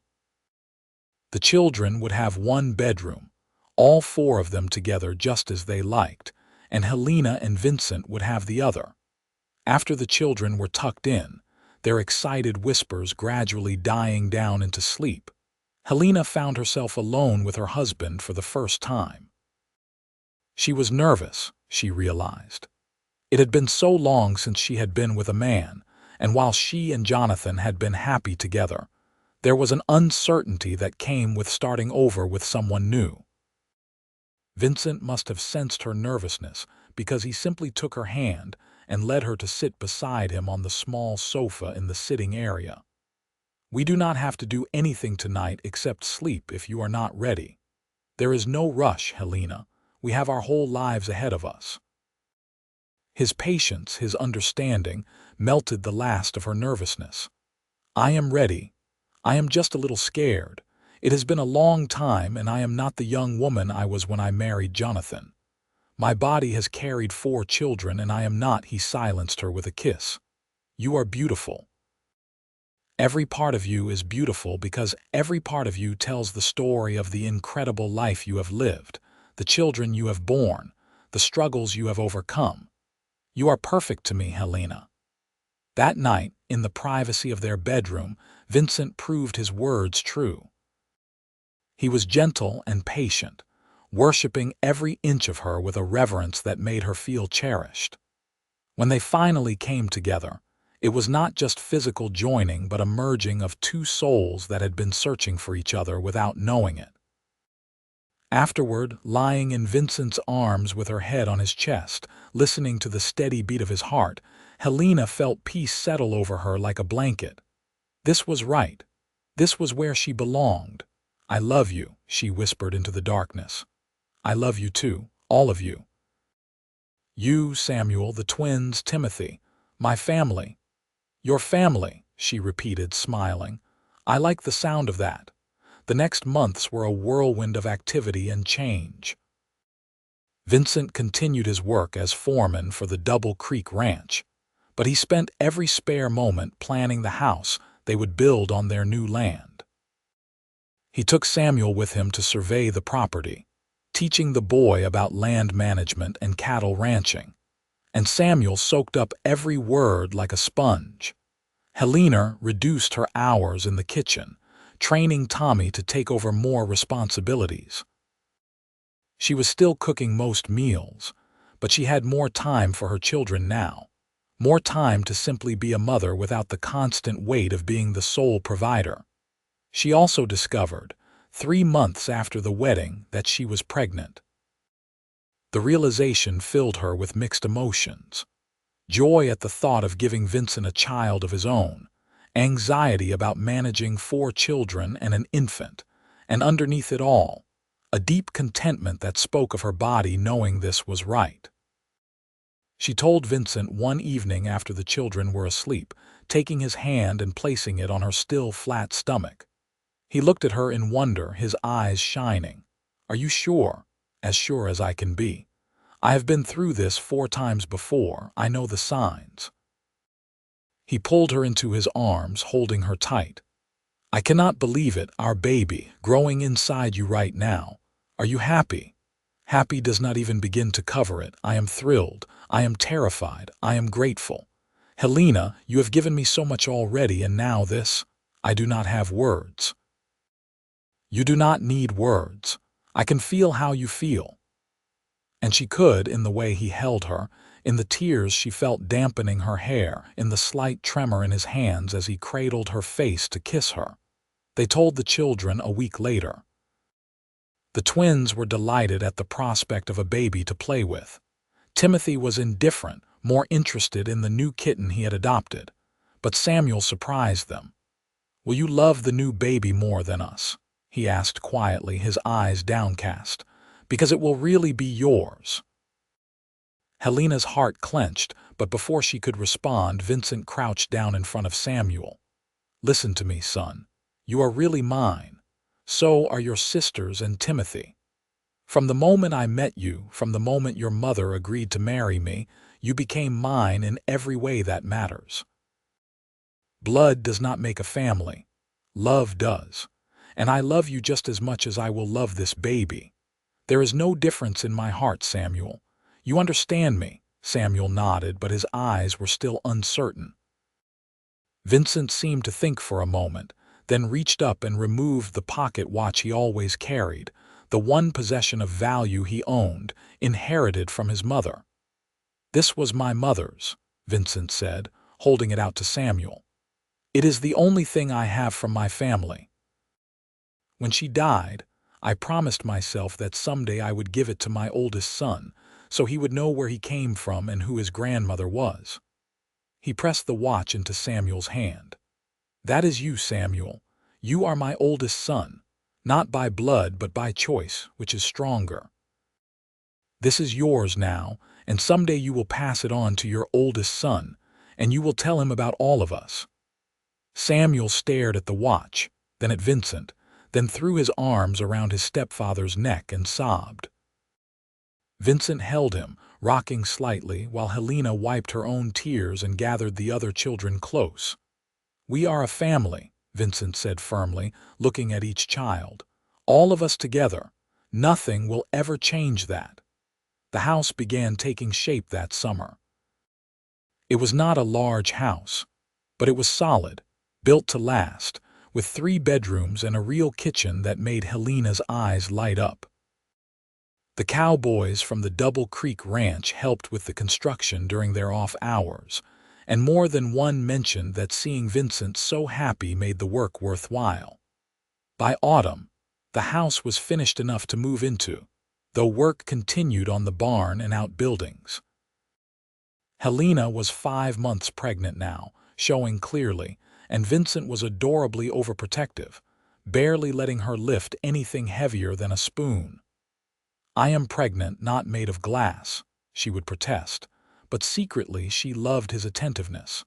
The children would have 1 bedroom, all 4 of them together just as they liked, and Helena and Vincent would have the other. After the children were tucked in, their excited whispers gradually dying down into sleep, Helena found herself alone with her husband for the first time. She was nervous, she realized. It had been so long since she had been with a man, and while she and Jonathan had been happy together, there was an uncertainty that came with starting over with someone new. Vincent must have sensed her nervousness because he simply took her hand and led her to sit beside him on the small sofa in the sitting area. "We do not have to do anything tonight except sleep if you are not ready. There is no rush, Helena. We have our whole lives ahead of us." His patience, his understanding, melted the last of her nervousness. "I am ready. I am just a little scared. It has been a long time, and I am not the young woman I was when I married Jonathan. My body has carried 4 children, and I am not," he silenced her with a kiss. "You are beautiful. Every part of you is beautiful because every part of you tells the story of the incredible life you have lived, the children you have borne, the struggles you have overcome. You are perfect to me, Helena." That night, in the privacy of their bedroom, Vincent proved his words true. He was gentle and patient, worshiping every inch of her with a reverence that made her feel cherished. When they finally came together, it was not just physical joining but a merging of two souls that had been searching for each other without knowing it. Afterward, lying in Vincent's arms with her head on his chest, listening to the steady beat of his heart, Helena felt peace settle over her like a blanket. This was right. This was where she belonged. "I love you," she whispered into the darkness. "I love you too, all of you. You, Samuel, the twins, Timothy, my family." "Your family," she repeated, smiling. "I like the sound of that." The next months were a whirlwind of activity and change. Vincent continued his work as foreman for the Double Creek Ranch, but he spent every spare moment planning the house they would build on their new land. He took Samuel with him to survey the property, teaching the boy about land management and cattle ranching, and Samuel soaked up every word like a sponge. Helena reduced her hours in the kitchen, training Tommy to take over more responsibilities. She was still cooking most meals, but she had more time for her children now, more time to simply be a mother without the constant weight of being the sole provider. She also discovered, 3 months after the wedding, that she was pregnant. The realization filled her with mixed emotions: joy at the thought of giving Vincent a child of his own, anxiety about managing 4 children and an infant, and underneath it all, a deep contentment that spoke of her body knowing this was right. She told Vincent one evening after the children were asleep, taking his hand and placing it on her still flat stomach. He looked at her in wonder, his eyes shining. "Are you sure?" "As sure as I can be. I have been through this 4 times before. I know the signs." He pulled her into his arms, holding her tight. "I cannot believe it, our baby, growing inside you right now. Are you happy?" "Happy does not even begin to cover it. I am thrilled. I am terrified. I am grateful. Helena, you have given me so much already, and now this. I do not have words." "You do not need words. I can feel how you feel." And she could, in the way he held her, in the tears she felt dampening her hair, in the slight tremor in his hands as he cradled her face to kiss her. They told the children a week later. The twins were delighted at the prospect of a baby to play with. Timothy was indifferent, more interested in the new kitten he had adopted. But Samuel surprised them. "Will you love the new baby more than us?" he asked quietly, his eyes downcast. "Because it will really be yours." Helena's heart clenched, but before she could respond, Vincent crouched down in front of Samuel. "Listen to me, son. You are really mine. So are your sisters and Timothy. From the moment I met you, from the moment your mother agreed to marry me, you became mine in every way that matters. Blood does not make a family. Love does. And I love you just as much as I will love this baby. There is no difference in my heart, Samuel. You understand me?" Samuel nodded, but his eyes were still uncertain. Vincent seemed to think for a moment, then reached up and removed the pocket watch he always carried, the one possession of value he owned, inherited from his mother. "This was my mother's," Vincent said, holding it out to Samuel. "It is the only thing I have from my family. When she died, I promised myself that someday I would give it to my oldest son, so he would know where he came from and who his grandmother was." He pressed the watch into Samuel's hand. "That is you, Samuel. You are my oldest son, not by blood but by choice, which is stronger. This is yours now, and someday you will pass it on to your oldest son, and you will tell him about all of us." Samuel stared at the watch, then at Vincent, then threw his arms around his stepfather's neck and sobbed. Vincent held him, rocking slightly, while Helena wiped her own tears and gathered the other children close. "We are a family," Vincent said firmly, looking at each child. "All of us together. Nothing will ever change that." The house began taking shape that summer. It was not a large house, but it was solid, built to last, with 3 bedrooms and a real kitchen that made Helena's eyes light up. The Cowboys from the Double Creek Ranch helped with the construction during their off hours, and more than one mentioned that seeing Vincent so happy made the work worthwhile. By autumn, the house was finished enough to move into, though work continued on the barn and outbuildings. Helena was 5 months pregnant now, showing clearly, and Vincent was adorably overprotective, barely letting her lift anything heavier than a spoon. "I am pregnant, not made of glass," she would protest, but secretly she loved his attentiveness.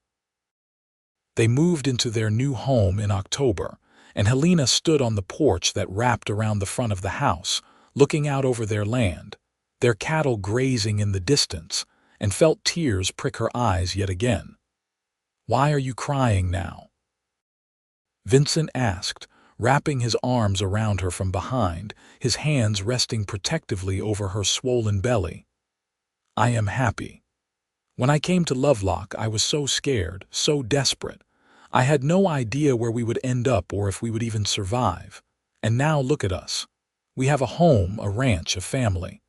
They moved into their new home in October, and Helena stood on the porch that wrapped around the front of the house, looking out over their land, their cattle grazing in the distance, and felt tears prick her eyes yet again. "Why are you crying now?" Vincent asked, wrapping his arms around her from behind, his hands resting protectively over her swollen belly. "I am happy. When I came to Lovelock, I was so scared, so desperate. I had no idea where we would end up or if we would even survive. And now look at us. We have a home, a ranch, a family.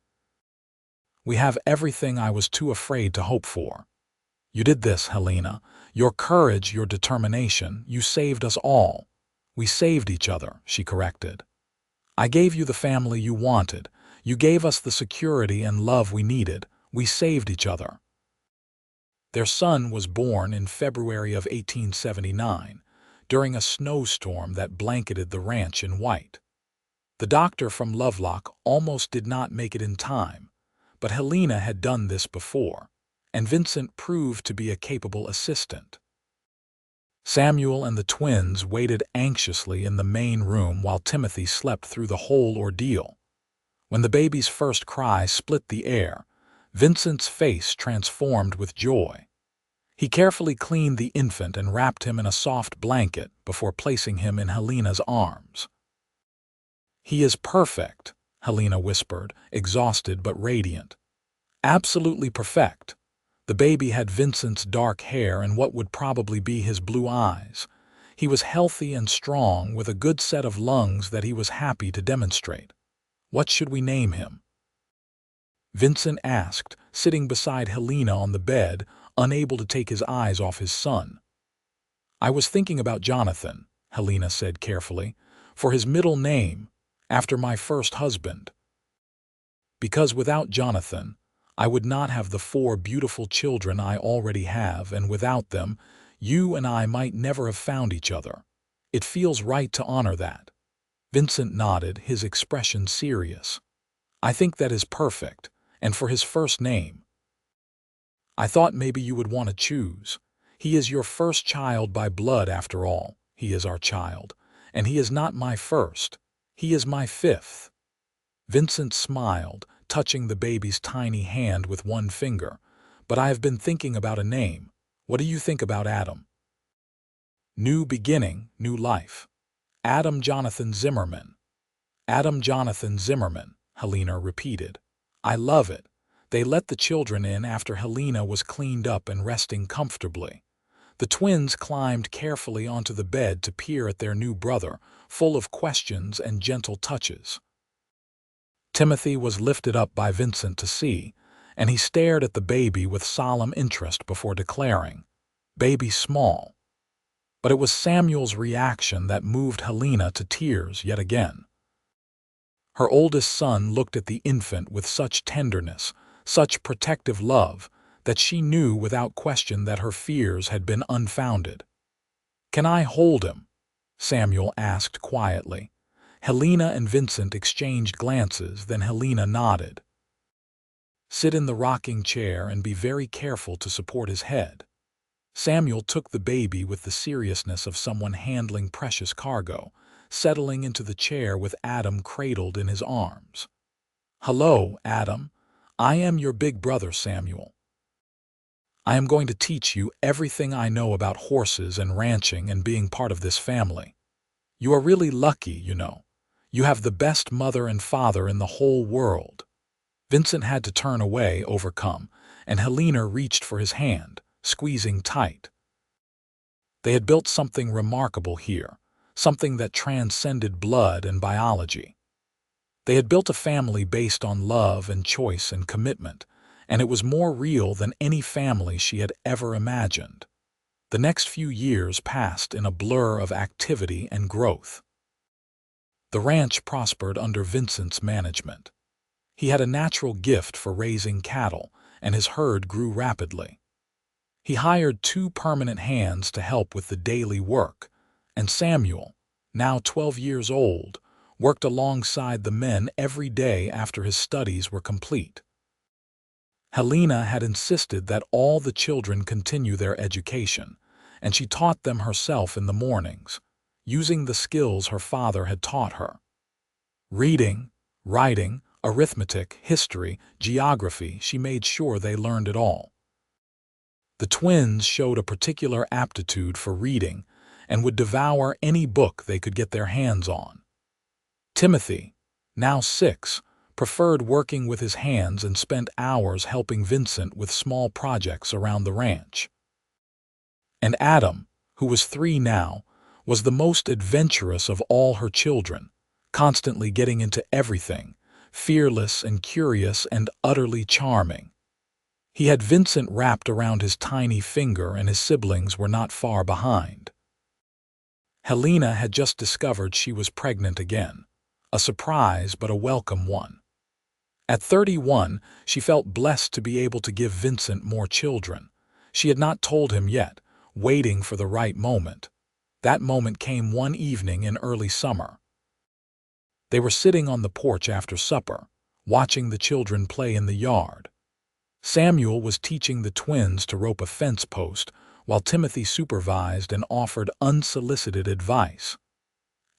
We have everything I was too afraid to hope for. You did this, Helena. Your courage, your determination, you saved us all. We saved each other," she corrected. "I gave you the family you wanted. You gave us the security and love we needed. We saved each other." Their son was born in February of 1879, during a snowstorm that blanketed the ranch in white. The doctor from Lovelock almost did not make it in time, but Helena had done this before, and Vincent proved to be a capable assistant. Samuel and the twins waited anxiously in the main room while Timothy slept through the whole ordeal. When the baby's first cry split the air, Vincent's face transformed with joy. He carefully cleaned the infant and wrapped him in a soft blanket before placing him in Helena's arms. "He is perfect," Helena whispered, exhausted but radiant. "Absolutely perfect." The baby had Vincent's dark hair and what would probably be his blue eyes. He was healthy and strong, with a good set of lungs that he was happy to demonstrate. "What should we name him?" Vincent asked, sitting beside Helena on the bed, unable to take his eyes off his son. "I was thinking about Jonathan," Helena said carefully, "for his middle name, after my first husband. Because without Jonathan, I would not have the 4 beautiful children I already have, and without them, you and I might never have found each other. It feels right to honor that." Vincent nodded, his expression serious. "I think that is perfect, and for his first name, I thought maybe you would want to choose. He is your first child by blood after all. He is our child, and he is not my first. He is my 5th. Vincent smiled, touching the baby's tiny hand with one finger. "But I have been thinking about a name. What do you think about Adam?" "New beginning, new life. Adam Jonathan Zimmerman." "Adam Jonathan Zimmerman," Helena repeated. "I love it." They let the children in after Helena was cleaned up and resting comfortably. The twins climbed carefully onto the bed to peer at their new brother, full of questions and gentle touches. Timothy was lifted up by Vincent to see, and he stared at the baby with solemn interest before declaring, "Baby small." But it was Samuel's reaction that moved Helena to tears yet again. Her oldest son looked at the infant with such tenderness, such protective love, that she knew without question that her fears had been unfounded. "Can I hold him?" Samuel asked quietly. Helena and Vincent exchanged glances, then Helena nodded. "Sit in the rocking chair and be very careful to support his head." Samuel took the baby with the seriousness of someone handling precious cargo, settling into the chair with Adam cradled in his arms. "Hello, Adam. I am your big brother, Samuel. I am going to teach you everything I know about horses and ranching and being part of this family. You are really lucky, you know. You have the best mother and father in the whole world." Vincent had to turn away, overcome, and Helena reached for his hand, squeezing tight. They had built something remarkable here, something that transcended blood and biology. They had built a family based on love and choice and commitment, and it was more real than any family she had ever imagined. The next few years passed in a blur of activity and growth. The ranch prospered under Vincent's management. He had a natural gift for raising cattle, and his herd grew rapidly. He hired 2 permanent hands to help with the daily work, and Samuel, now 12 years old, worked alongside the men every day after his studies were complete. Helena had insisted that all the children continue their education, and she taught them herself in the mornings, using the skills her father had taught her. Reading, writing, arithmetic, history, geography, she made sure they learned it all. The twins showed a particular aptitude for reading and would devour any book they could get their hands on. Timothy, now 6, preferred working with his hands and spent hours helping Vincent with small projects around the ranch. And Adam, who was 3 now, was the most adventurous of all her children, constantly getting into everything, fearless and curious and utterly charming. He had Vincent wrapped around his tiny finger, and his siblings were not far behind. Helena had just discovered she was pregnant again, a surprise but a welcome one. At 31, she felt blessed to be able to give Vincent more children. She had not told him yet, waiting for the right moment. That moment came one evening in early summer. They were sitting on the porch after supper, watching the children play in the yard. Samuel was teaching the twins to rope a fence post, while Timothy supervised and offered unsolicited advice.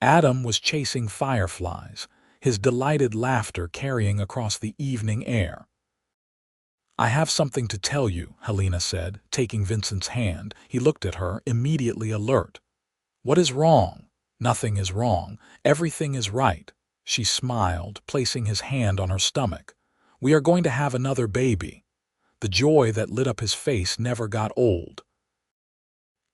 Adam was chasing fireflies, his delighted laughter carrying across the evening air. "I have something to tell you," Helena said, taking Vincent's hand. He looked at her, immediately alert. "What is wrong?" "Nothing is wrong. Everything is right." She smiled, placing his hand on her stomach. "We are going to have another baby." The joy that lit up his face never got old.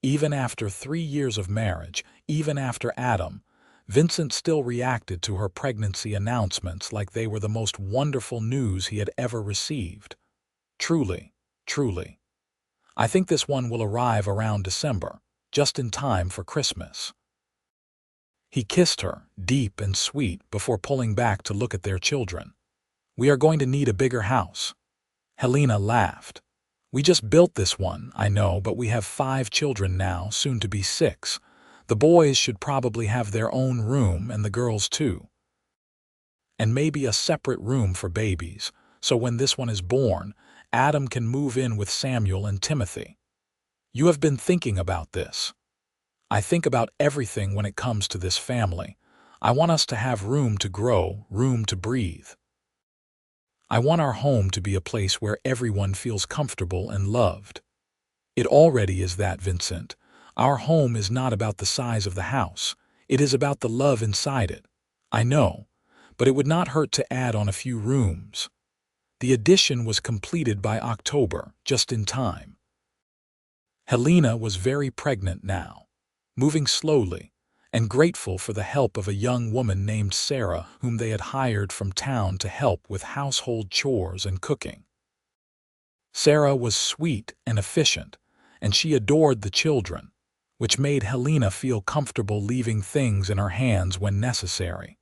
Even after 3 years of marriage, even after Adam, Vincent still reacted to her pregnancy announcements like they were the most wonderful news he had ever received. "Truly, truly. I think this one will arrive around December, just in time for Christmas." He kissed her, deep and sweet, before pulling back to look at their children. "We are going to need a bigger house." Helena laughed. "We just built this one, I know, but we have 5 children now, soon to be 6. The boys should probably have their own room, and the girls too. And maybe a separate room for babies, so when this one is born, Adam can move in with Samuel and Timothy. You have been thinking about this." "I think about everything when it comes to this family. I want us to have room to grow, room to breathe. I want our home to be a place where everyone feels comfortable and loved." "It already is that, Vincent. Our home is not about the size of the house. It is about the love inside it." "I know, but it would not hurt to add on a few rooms." The addition was completed by October, just in time. Helena was very pregnant now, moving slowly, and grateful for the help of a young woman named Sarah, whom they had hired from town to help with household chores and cooking. Sarah was sweet and efficient, and she adored the children, which made Helena feel comfortable leaving things in her hands when necessary.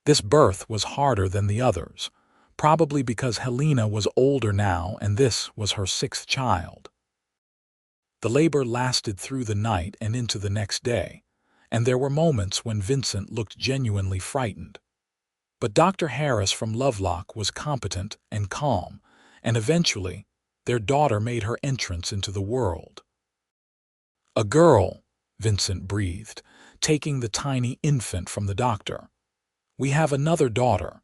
This birth was harder than the others, probably because Helena was older now and this was her 6th child. The labor lasted through the night and into the next day, and there were moments when Vincent looked genuinely frightened. But Dr. Harris from Lovelock was competent and calm, and eventually, their daughter made her entrance into the world. "A girl," Vincent breathed, taking the tiny infant from the doctor. "We have another daughter."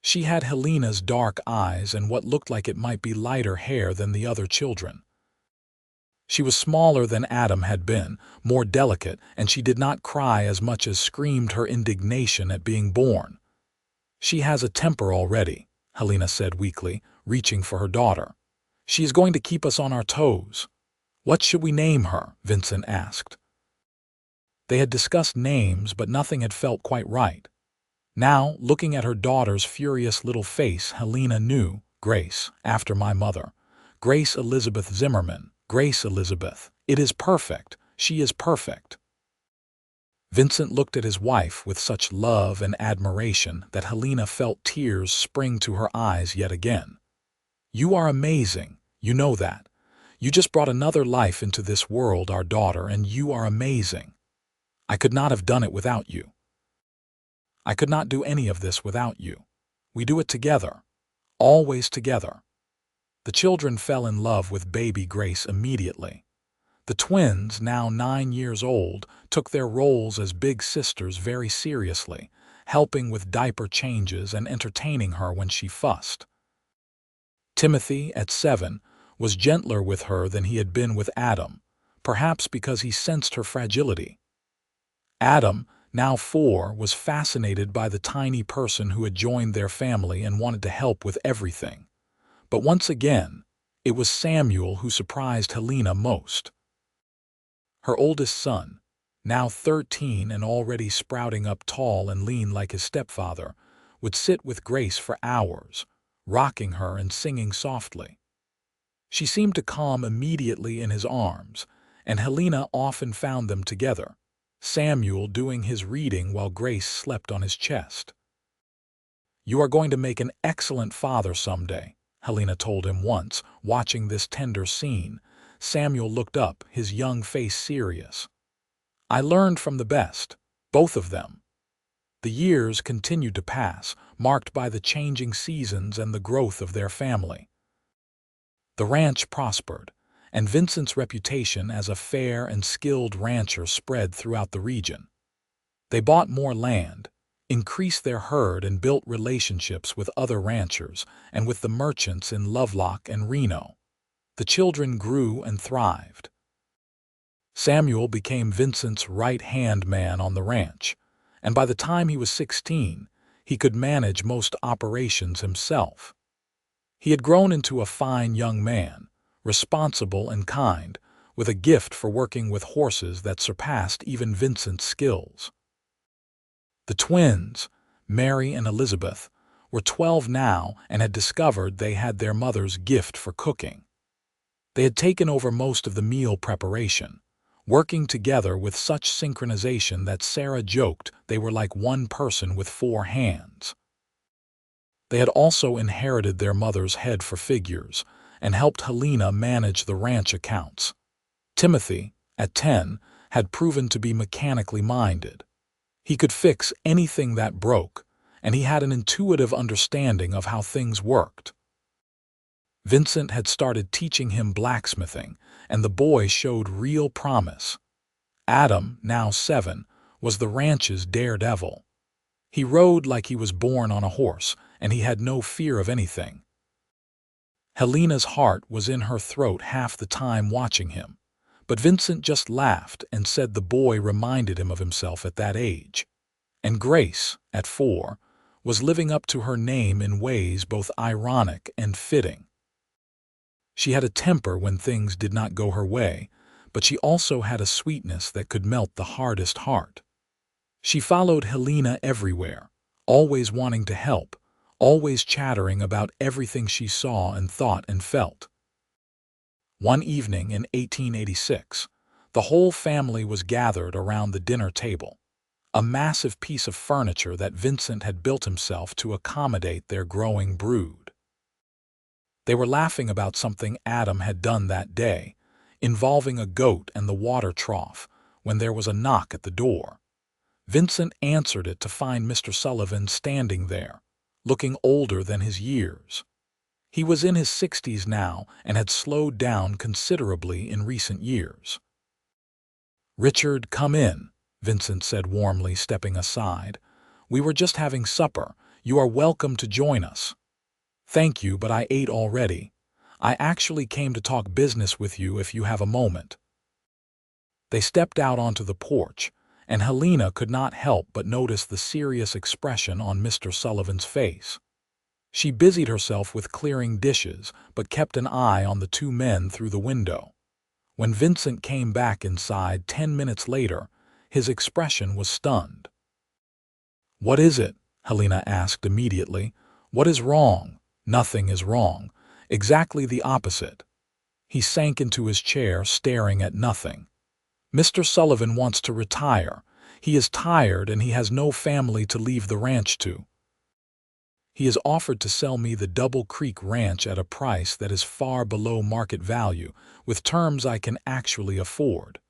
She had Helena's dark eyes and what looked like it might be lighter hair than the other children. She was smaller than Adam had been, more delicate, and she did not cry as much as screamed her indignation at being born. "She has a temper already," Helena said weakly, reaching for her daughter. "She is going to keep us on our toes." "What should we name her?" Vincent asked. They had discussed names, but nothing had felt quite right. Now, looking at her daughter's furious little face, Helena knew, Grace, after my mother. Grace Elizabeth Zimmerman. Grace Elizabeth. It is perfect. She is perfect. Vincent looked at his wife with such love and admiration that Helena felt tears spring to her eyes yet again. You are amazing. You know that. You just brought another life into this world, our daughter, and you are amazing. I could not have done it without you. I could not do any of this without you. We do it together. Always together. The children fell in love with baby Grace immediately. The twins, now 9 years old, took their roles as big sisters very seriously, helping with diaper changes and entertaining her when she fussed. Timothy, at 7, was gentler with her than he had been with Adam, perhaps because he sensed her fragility. Adam, now 4, was fascinated by the tiny person who had joined their family and wanted to help with everything. But once again, it was Samuel who surprised Helena most. Her oldest son, now 13 and already sprouting up tall and lean like his stepfather, would sit with Grace for hours, rocking her and singing softly. She seemed to calm immediately in his arms, and Helena often found them together, Samuel doing his reading while Grace slept on his chest. You are going to make an excellent father someday, Helena told him once, watching this tender scene. Samuel looked up, his young face serious. I learned from the best, both of them. The years continued to pass, marked by the changing seasons and the growth of their family. The ranch prospered, and Vincent's reputation as a fair and skilled rancher spread throughout the region. They bought more land, increased their herd, and built relationships with other ranchers and with the merchants in Lovelock and Reno. The children grew and thrived. Samuel became Vincent's right-hand man on the ranch, and by the time he was 16, he could manage most operations himself. He had grown into a fine young man, responsible and kind, with a gift for working with horses that surpassed even Vincent's skills. The twins, Mary and Elizabeth, were 12 now and had discovered they had their mother's gift for cooking. They had taken over most of the meal preparation, working together with such synchronization that Sarah joked they were like one person with 4 hands. They had also inherited their mother's head for figures and helped Helena manage the ranch accounts. Timothy, at 10, had proven to be mechanically minded. He could fix anything that broke, and he had an intuitive understanding of how things worked. Vincent had started teaching him blacksmithing, and the boy showed real promise. Adam, now 7, was the ranch's daredevil. He rode like he was born on a horse, and he had no fear of anything. Helena's heart was in her throat half the time watching him, but Vincent just laughed and said the boy reminded him of himself at that age. And Grace, at 4, was living up to her name in ways both ironic and fitting. She had a temper when things did not go her way, but she also had a sweetness that could melt the hardest heart. She followed Helena everywhere, always wanting to help, always chattering about everything she saw and thought and felt. One evening in 1886, the whole family was gathered around the dinner table, a massive piece of furniture that Vincent had built himself to accommodate their growing brood. They were laughing about something Adam had done that day, involving a goat and the water trough, when there was a knock at the door. Vincent answered it to find Mr. Sullivan standing there, looking older than his years. He was in his 60s now and had slowed down considerably in recent years. "Richard, come in," Vincent said warmly, stepping aside. "We were just having supper. You are welcome to join us." "Thank you, but I ate already. I actually came to talk business with you if you have a moment." They stepped out onto the porch, and Helena could not help but notice the serious expression on Mr. Sullivan's face. She busied herself with clearing dishes, but kept an eye on the 2 men through the window. When Vincent came back inside 10 minutes later, his expression was stunned. "What is it?" Helena asked immediately. "What is wrong?" "Nothing is wrong. Exactly the opposite." He sank into his chair, staring at nothing. "Mr. Sullivan wants to retire. He is tired and he has no family to leave the ranch to. He has offered to sell me the Double Creek Ranch at a price that is far below market value, with terms I can actually afford."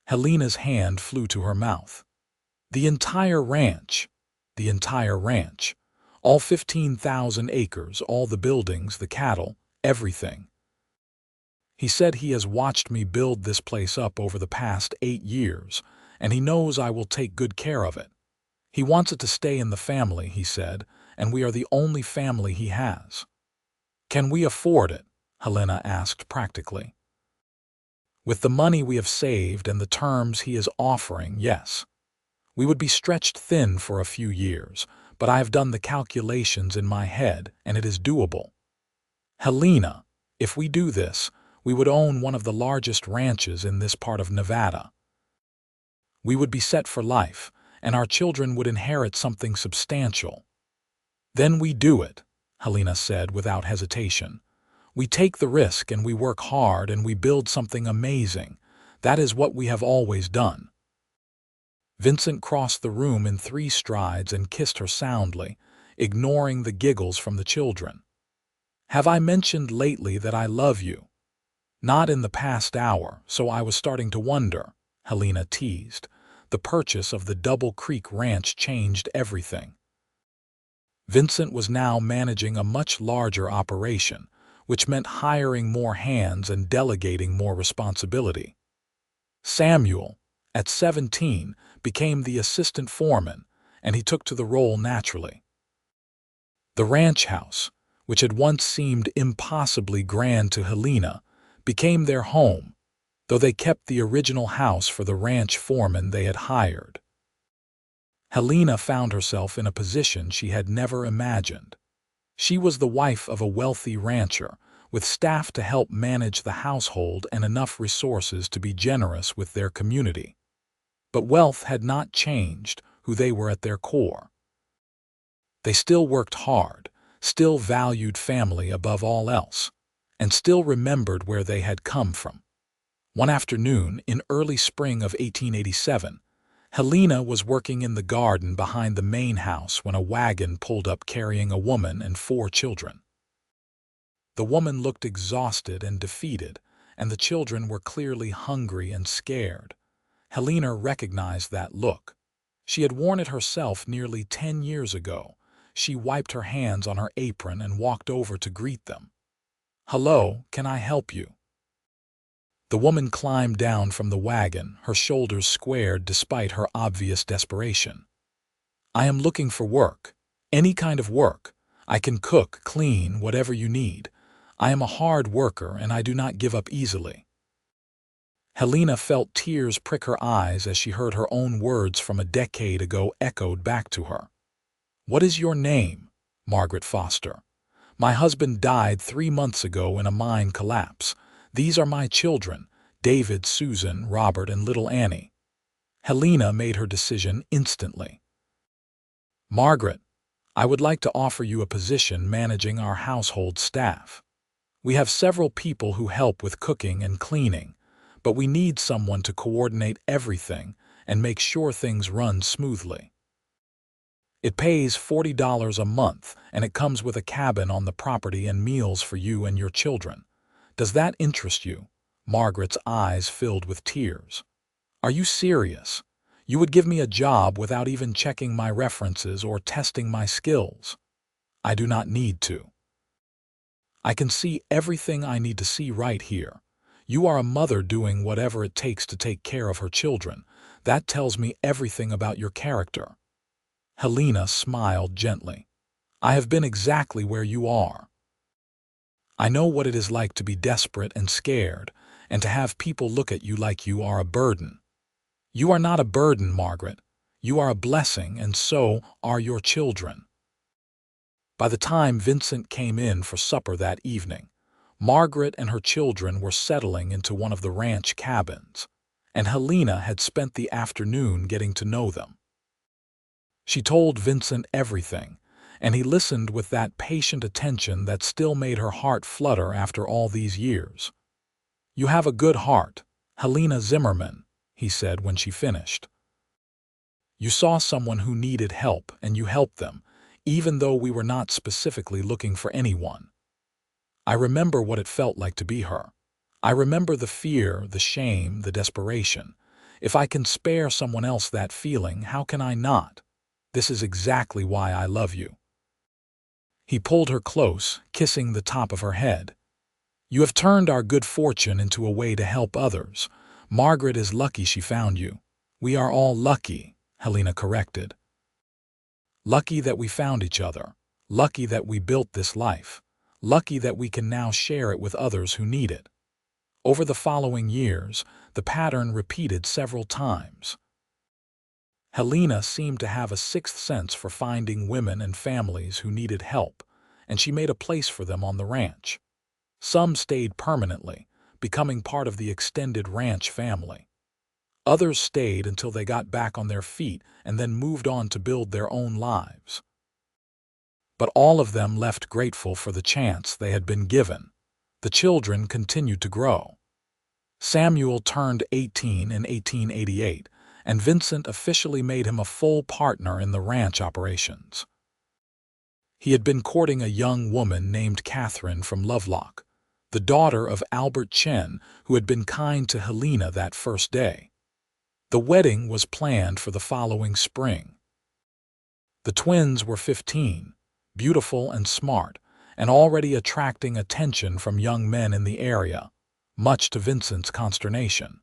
Helena's hand flew to her mouth. "The entire ranch." "The entire ranch. All 15,000 acres, all the buildings, the cattle, everything. He said he has watched me build this place up over the past 8 years, and he knows I will take good care of it. He wants it to stay in the family," he said, "and we are the only family he has." "Can we afford it?" Helena asked practically. "With the money we have saved and the terms he is offering, yes. We would be stretched thin for a few years, but I have done the calculations in my head, and it is doable. Helena, if we do this, we would own one of the largest ranches in this part of Nevada. We would be set for life, and our children would inherit something substantial." "Then we do it," Helena said without hesitation. "We take the risk and we work hard and we build something amazing. That is what we have always done." Vincent crossed the room in 3 strides and kissed her soundly, ignoring the giggles from the children. "Have I mentioned lately that I love you?" "Not in the past hour, so I was starting to wonder," Helena teased. The purchase of the Double Creek Ranch changed everything. Vincent was now managing a much larger operation, which meant hiring more hands and delegating more responsibility. Samuel, at 17, became the assistant foreman, and he took to the role naturally. The ranch house, which had once seemed impossibly grand to Helena, became their home, though they kept the original house for the ranch foreman they had hired. Helena found herself in a position she had never imagined. She was the wife of a wealthy rancher, with staff to help manage the household and enough resources to be generous with their community. But wealth had not changed who they were at their core. They still worked hard, still valued family above all else, and still remembered where they had come from. One afternoon in early spring of 1887, Helena was working in the garden behind the main house when a wagon pulled up carrying a woman and 4 children. The woman looked exhausted and defeated, and the children were clearly hungry and scared. Helena recognized that look. She had worn it herself nearly 10 years ago. She wiped her hands on her apron and walked over to greet them. "Hello, can I help you?" The woman climbed down from the wagon, her shoulders squared despite her obvious desperation. "I am looking for work. Any kind of work. I can cook, clean, whatever you need. I am a hard worker and I do not give up easily." Helena felt tears prick her eyes as she heard her own words from a decade ago echoed back to her. "What is your name?" "Margaret Foster. My husband died 3 months ago in a mine collapse. These are my children, David, Susan, Robert, and little Annie." Helena made her decision instantly. "Margaret, I would like to offer you a position managing our household staff. We have several people who help with cooking and cleaning, but we need someone to coordinate everything and make sure things run smoothly. It pays $40 a month, and it comes with a cabin on the property and meals for you and your children. Does that interest you?" Margaret's eyes filled with tears. "Are you serious? You would give me a job without even checking my references or testing my skills?" "I do not need to. I can see everything I need to see right here. You are a mother doing whatever it takes to take care of her children. That tells me everything about your character." Helena smiled gently. "I have been exactly where you are. I know what it is like to be desperate and scared, and to have people look at you like you are a burden. You are not a burden, Margaret. You are a blessing, and so are your children." By the time Vincent came in for supper that evening, Margaret and her children were settling into one of the ranch cabins, and Helena had spent the afternoon getting to know them. She told Vincent everything, and he listened with that patient attention that still made her heart flutter after all these years. "You have a good heart, Helena Zimmerman," he said when she finished. "You saw someone who needed help and you helped them, even though we were not specifically looking for anyone. I remember what it felt like to be her. I remember the fear, the shame, the desperation. If I can spare someone else that feeling, how can I not? This is exactly why I love you." He pulled her close, kissing the top of her head. "You have turned our good fortune into a way to help others. Margaret is lucky she found you." "We are all lucky," Helena corrected. "Lucky that we found each other. Lucky that we built this life. Lucky that we can now share it with others who need it." Over the following years, the pattern repeated several times. Helena seemed to have a sixth sense for finding women and families who needed help, and she made a place for them on the ranch. Some stayed permanently, becoming part of the extended ranch family. Others stayed until they got back on their feet and then moved on to build their own lives. But all of them left grateful for the chance they had been given. The children continued to grow. Samuel turned 18 in 1888, and Vincent officially made him a full partner in the ranch operations. He had been courting a young woman named Catherine from Lovelock, the daughter of Albert Chen, who had been kind to Helena that first day. The wedding was planned for the following spring. The twins were 15, beautiful and smart, and already attracting attention from young men in the area, much to Vincent's consternation.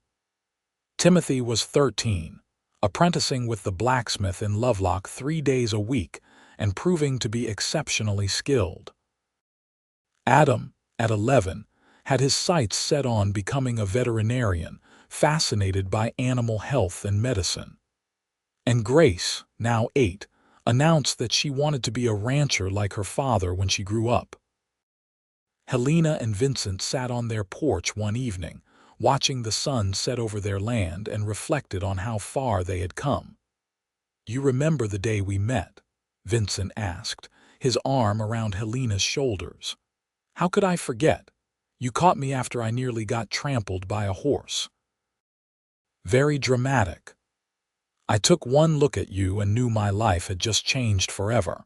Timothy was 13, apprenticing with the blacksmith in Lovelock 3 days a week and proving to be exceptionally skilled. Adam, at 11, had his sights set on becoming a veterinarian, fascinated by animal health and medicine. And Grace, now 8, announced that she wanted to be a rancher like her father when she grew up. Helena and Vincent sat on their porch one evening, watching the sun set over their land, and reflected on how far they had come. "You remember the day we met?" Vincent asked, his arm around Helena's shoulders. "How could I forget? You caught me after I nearly got trampled by a horse." "Very dramatic." "I took one look at you and knew my life had just changed forever.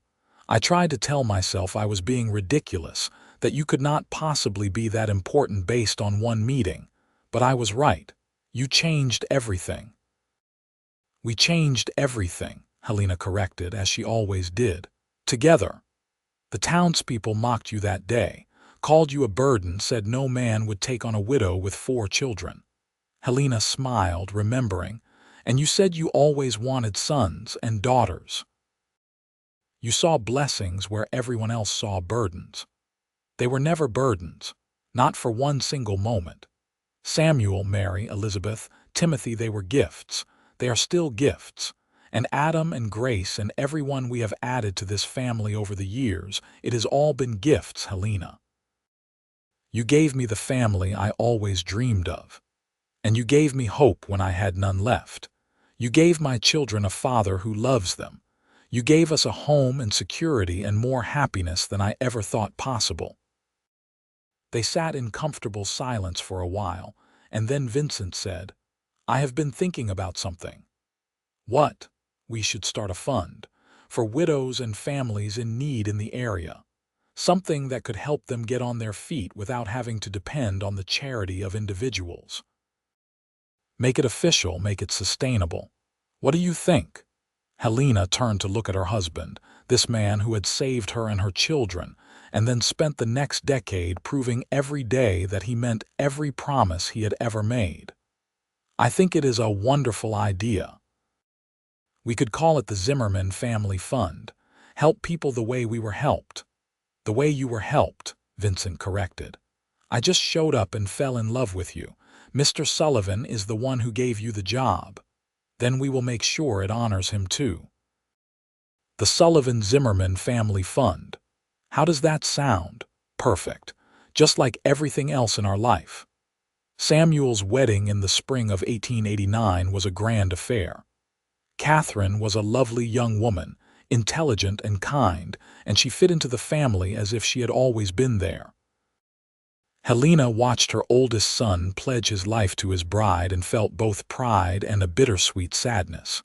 I tried to tell myself I was being ridiculous, that you could not possibly be that important based on one meeting, but I was right. You changed everything." "We changed everything," Helena corrected, as she always did. "Together. The townspeople mocked you that day, called you a burden, said no man would take on a widow with 4 children. Helena smiled, remembering, "And you said you always wanted sons and daughters. You saw blessings where everyone else saw burdens. They were never burdens, not for one single moment. Samuel, Mary, Elizabeth, Timothy, they were gifts. They are still gifts. And Adam and Grace and everyone we have added to this family over the years, it has all been gifts, Helena. You gave me the family I always dreamed of. And you gave me hope when I had none left. You gave my children a father who loves them. You gave us a home and security and more happiness than I ever thought possible." They sat in comfortable silence for a while, and then Vincent said, "I have been thinking about something." "What?" "We should start a fund for widows and families in need in the area. Something that could help them get on their feet without having to depend on the charity of individuals. Make it official, make it sustainable. What do you think?" Helena turned to look at her husband, this man who had saved her and her children, and then spent the next decade proving every day that he meant every promise he had ever made. "I think it is a wonderful idea. We could call it the Zimmerman Family Fund. Help people the way we were helped." "The way you were helped," Vincent corrected. "I just showed up and fell in love with you. Mr. Sullivan is the one who gave you the job. Then we will make sure it honors him too. The Sullivan-Zimmerman Family Fund. How does that sound? Perfect. Just like everything else in our life." Samuel's wedding in the spring of 1889 was a grand affair. Catherine was a lovely young woman, intelligent and kind, and she fit into the family as if she had always been there. Helena watched her oldest son pledge his life to his bride and felt both pride and a bittersweet sadness.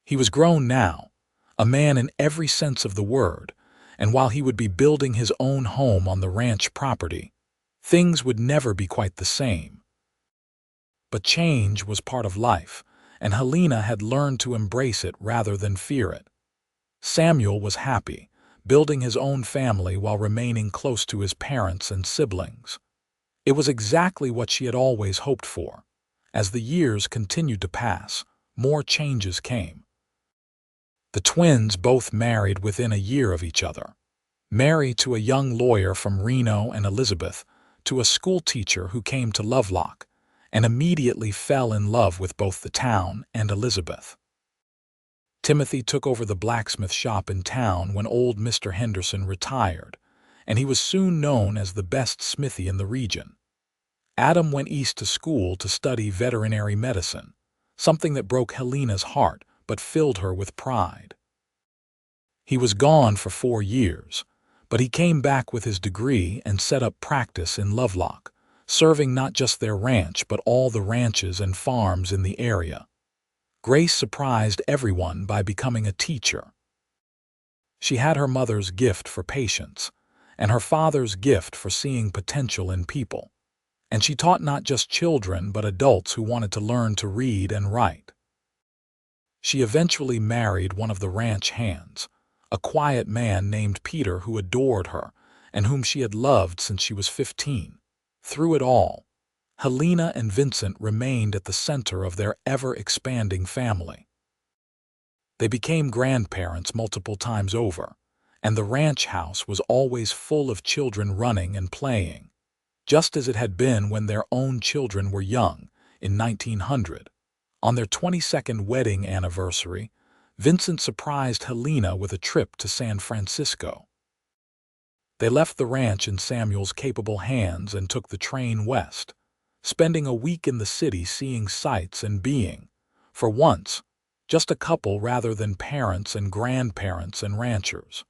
He was grown now, a man in every sense of the word, and while he would be building his own home on the ranch property, things would never be quite the same. But change was part of life, and Helena had learned to embrace it rather than fear it. Samuel was happy, building his own family while remaining close to his parents and siblings. It was exactly what she had always hoped for. As the years continued to pass, more changes came. The twins both married within a year of each other. Mary to a young lawyer from Reno and Elizabeth to a schoolteacher who came to Lovelock and immediately fell in love with both the town and Elizabeth. Timothy took over the blacksmith shop in town when old Mr. Henderson retired, and he was soon known as the best smithy in the region. Adam went east to school to study veterinary medicine, something that broke Helena's heart but filled her with pride. He was gone for 4 years, but he came back with his degree and set up practice in Lovelock, serving not just their ranch but all the ranches and farms in the area. Grace surprised everyone by becoming a teacher. She had her mother's gift for patience and her father's gift for seeing potential in people, and she taught not just children but adults who wanted to learn to read and write. She eventually married one of the ranch hands, a quiet man named Peter who adored her and whom she had loved since she was 15. Through it all, Helena and Vincent remained at the center of their ever-expanding family. They became grandparents multiple times over, and the ranch house was always full of children running and playing, just as it had been when their own children were young in 1900. On their 22nd wedding anniversary, Vincent surprised Helena with a trip to San Francisco. They left the ranch in Samuel's capable hands and took the train west, spending a week in the city seeing sights and being, for once, just a couple rather than parents and grandparents and ranchers.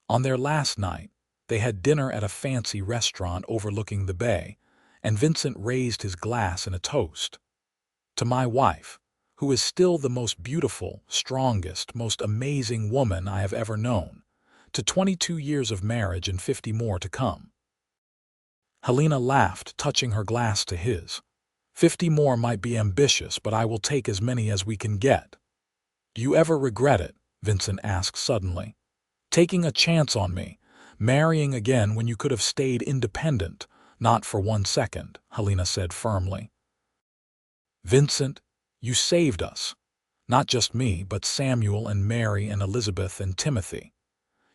On their last night, they had dinner at a fancy restaurant overlooking the bay, and Vincent raised his glass in a toast. To my wife, who is still the most beautiful, strongest, most amazing woman I have ever known, to 22 years of marriage and 50 more to come. Helena laughed, touching her glass to his. 50 more might be ambitious, but I will take as many as we can get. Do you ever regret it? Vincent asked suddenly. Taking a chance on me, marrying again when you could have stayed independent. Not for 1 second, Helena said firmly. Vincent, you saved us. Not just me, but Samuel and Mary and Elizabeth and Timothy.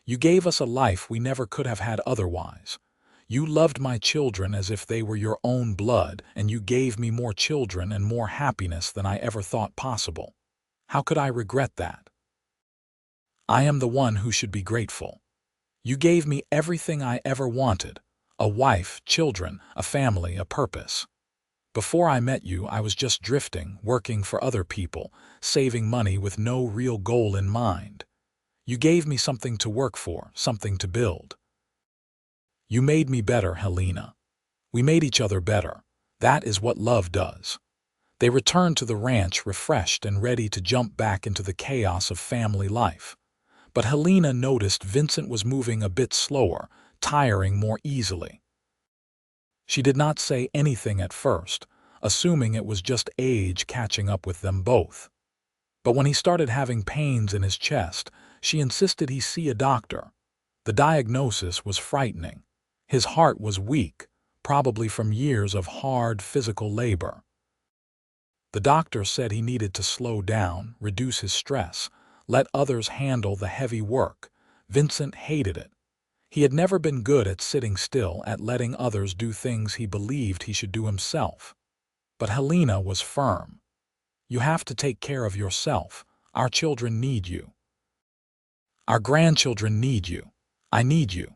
You gave us a life we never could have had otherwise. You loved my children as if they were your own blood, and you gave me more children and more happiness than I ever thought possible. How could I regret that? I am the one who should be grateful. You gave me everything I ever wanted, a wife, children, a family, a purpose. Before I met you, I was just drifting, working for other people, saving money with no real goal in mind. You gave me something to work for, something to build. You made me better, Helena. We made each other better. That is what love does. They returned to the ranch refreshed and ready to jump back into the chaos of family life. But Helena noticed Vincent was moving a bit slower, tiring more easily. She did not say anything at first, assuming it was just age catching up with them both. But when he started having pains in his chest, she insisted he see a doctor. The diagnosis was frightening. His heart was weak, probably from years of hard physical labor. The doctor said he needed to slow down, reduce his stress, let others handle the heavy work. Vincent hated it. He had never been good at sitting still, at letting others do things he believed he should do himself. But Helena was firm. You have to take care of yourself. Our children need you. Our grandchildren need you. I need you.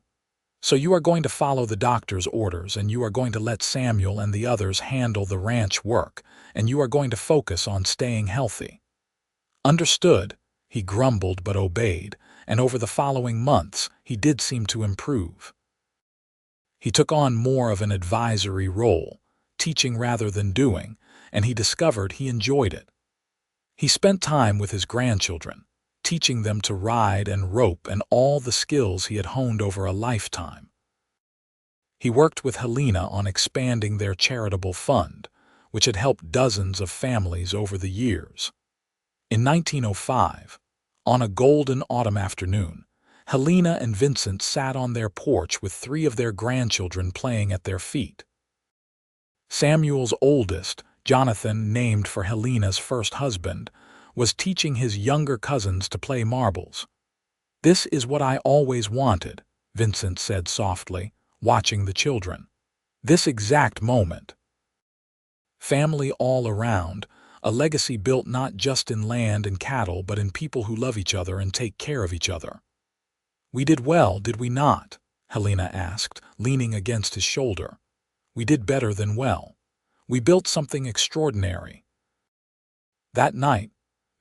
So you are going to follow the doctor's orders, and you are going to let Samuel and the others handle the ranch work, and you are going to focus on staying healthy. Understood, he grumbled but obeyed, and over the following months he did seem to improve. He took on more of an advisory role, teaching rather than doing, and he discovered he enjoyed it. He spent time with his grandchildren, teaching them to ride and rope and all the skills he had honed over a lifetime. He worked with Helena on expanding their charitable fund, which had helped dozens of families over the years. In 1905, on a golden autumn afternoon, Helena and Vincent sat on their porch with 3 of their grandchildren playing at their feet. Samuel's oldest, Jonathan, named for Helena's first husband, was teaching his younger cousins to play marbles. "This is what I always wanted," Vincent said softly, watching the children. "This exact moment." Family all around, a legacy built not just in land and cattle but in people who love each other and take care of each other. "We did well, did we not?" Helena asked, leaning against his shoulder. "We did better than well. We built something extraordinary." That night,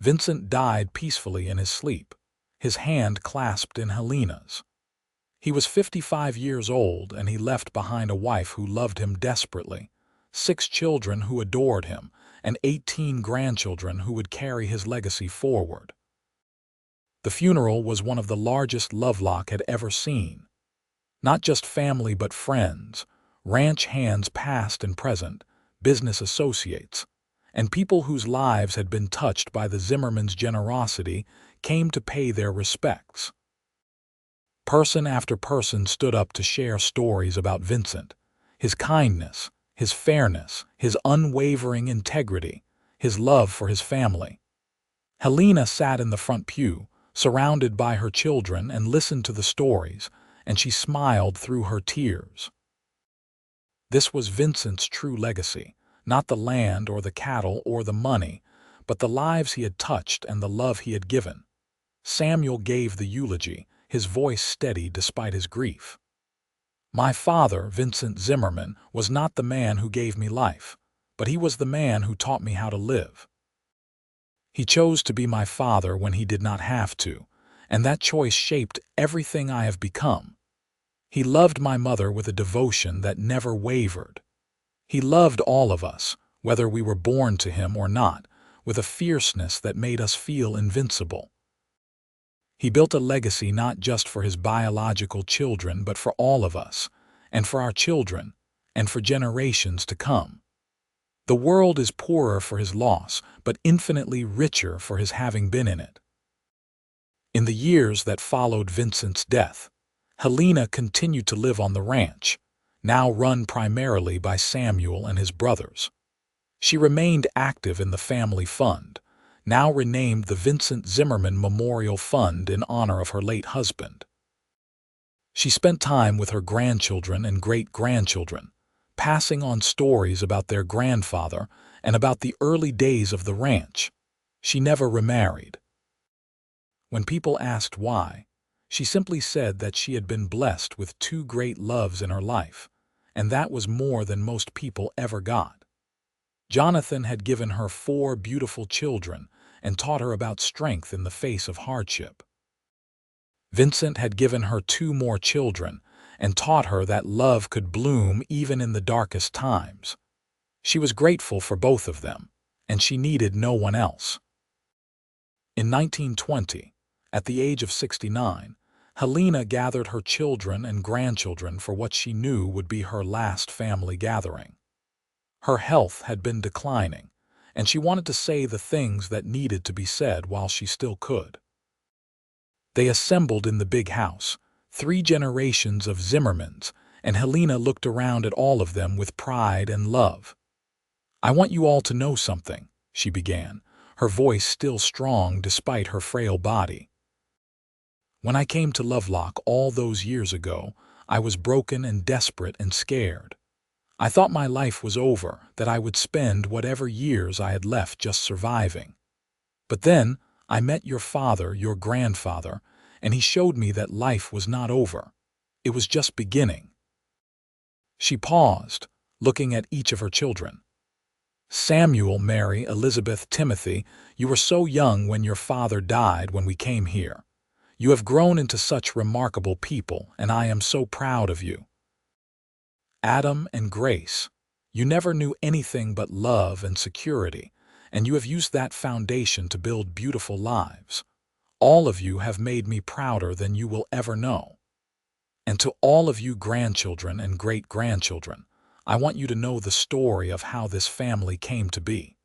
Vincent died peacefully in his sleep, his hand clasped in Helena's. He was 55 years old, and he left behind a wife who loved him desperately, 6 children who adored him, and 18 grandchildren who would carry his legacy forward. The funeral was one of the largest Lovelock had ever seen. Not just family but friends, ranch hands past and present, business associates, and people whose lives had been touched by the Zimmermans' generosity came to pay their respects. Person after person stood up to share stories about Vincent, his kindness, his fairness, his unwavering integrity, his love for his family. Helena sat in the front pew, surrounded by her children, and listened to the stories, and she smiled through her tears. This was Vincent's true legacy, not the land or the cattle or the money, but the lives he had touched and the love he had given. Samuel gave the eulogy, his voice steady despite his grief. "My father, Vincent Zimmerman, was not the man who gave me life, but he was the man who taught me how to live. He chose to be my father when he did not have to, and that choice shaped everything I have become. He loved my mother with a devotion that never wavered. He loved all of us, whether we were born to him or not, with a fierceness that made us feel invincible. He built a legacy not just for his biological children but for all of us, and for our children, and for generations to come. The world is poorer for his loss, but infinitely richer for his having been in it." In the years that followed Vincent's death, Helena continued to live on the ranch, now run primarily by Samuel and his brothers. She remained active in the family fund, now renamed the Vincent Zimmerman Memorial Fund in honor of her late husband. She spent time with her grandchildren and great-grandchildren, passing on stories about their grandfather and about the early days of the ranch. She never remarried. When people asked why, she simply said that she had been blessed with 2 great loves in her life, and that was more than most people ever got. Jonathan had given her 4 beautiful children and taught her about strength in the face of hardship. Vincent had given her 2 more children and taught her that love could bloom even in the darkest times. She was grateful for both of them, and she needed no one else. In 1920, at the age of 69, Helena gathered her children and grandchildren for what she knew would be her last family gathering. Her health had been declining, and she wanted to say the things that needed to be said while she still could. They assembled in the big house, 3 generations of Zimmermans, and Helena looked around at all of them with pride and love. "I want you all to know something," she began, her voice still strong despite her frail body. "When I came to Lovelock all those years ago, I was broken and desperate and scared. I thought my life was over, that I would spend whatever years I had left just surviving. But then I met your father, your grandfather, and he showed me that life was not over. It was just beginning." She paused, looking at each of her children. Samuel, Mary, Elizabeth, Timothy, you were so young when your father died when we came here. You have grown into such remarkable people, and I am so proud of you. Adam and Grace, you never knew anything but love and security, and you have used that foundation to build beautiful lives. All of you have made me prouder than you will ever know. And to all of you grandchildren and great-grandchildren, I want you to know the story of how this family came to be.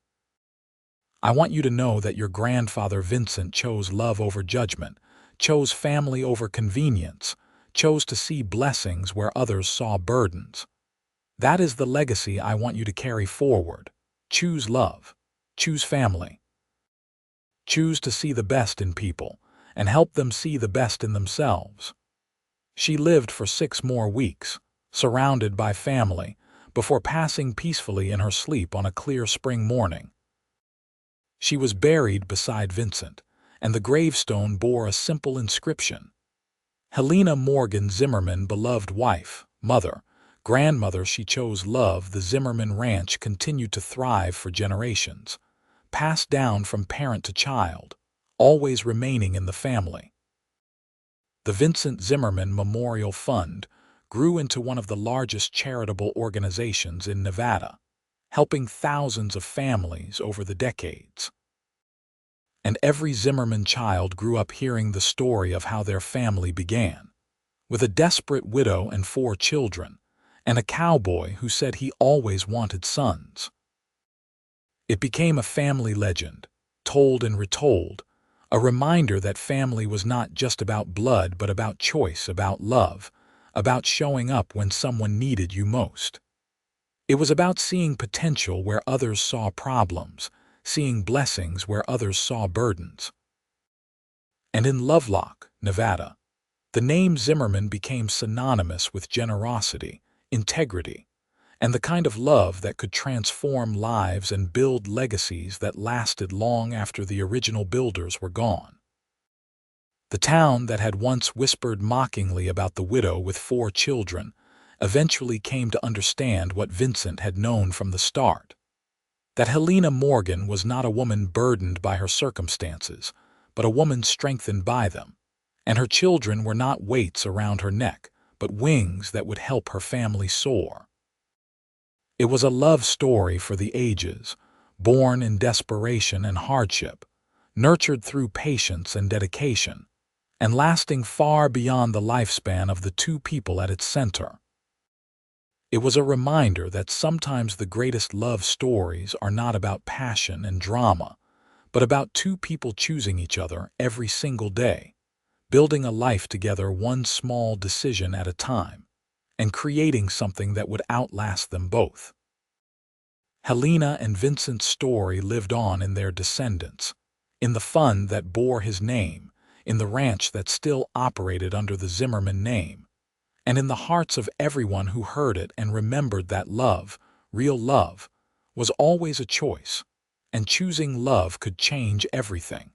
I want you to know that your grandfather Vincent chose love over judgment, chose family over convenience, chose to see blessings where others saw burdens. That is the legacy I want you to carry forward. Choose love. Choose family. Choose to see the best in people and help them see the best in themselves. She lived for 6 more weeks, surrounded by family, before passing peacefully in her sleep on a clear spring morning. She was buried beside Vincent, and the gravestone bore a simple inscription. Helena Morgan Zimmerman, beloved wife, mother, grandmother. She chose love. The Zimmerman ranch continued to thrive for generations, passed down from parent to child, always remaining in the family. The Vincent Zimmerman Memorial Fund grew into one of the largest charitable organizations in Nevada, helping thousands of families over the decades. And every Zimmerman child grew up hearing the story of how their family began, with a desperate widow and 4 children, and a cowboy who said he always wanted sons. It became a family legend, told and retold, a reminder that family was not just about blood but about choice, about love, about showing up when someone needed you most. It was about seeing potential where others saw problems, seeing blessings where others saw burdens. And in Lovelock, Nevada, the name Zimmerman became synonymous with generosity, integrity, and the kind of love that could transform lives and build legacies that lasted long after the original builders were gone. The town that had once whispered mockingly about the widow with 4 children eventually came to understand what Vincent had known from the start, that Helena Morgan was not a woman burdened by her circumstances, but a woman strengthened by them, and her children were not weights around her neck, but wings that would help her family soar. It was a love story for the ages, born in desperation and hardship, nurtured through patience and dedication, and lasting far beyond the lifespan of the 2 people at its center. It was a reminder that sometimes the greatest love stories are not about passion and drama, but about 2 people choosing each other every single day, building a life together one small decision at a time, and creating something that would outlast them both. Helena and Vincent's story lived on in their descendants, in the fund that bore his name, in the ranch that still operated under the Zimmerman name, and in the hearts of everyone who heard it and remembered that love, real love, was always a choice, and choosing love could change everything.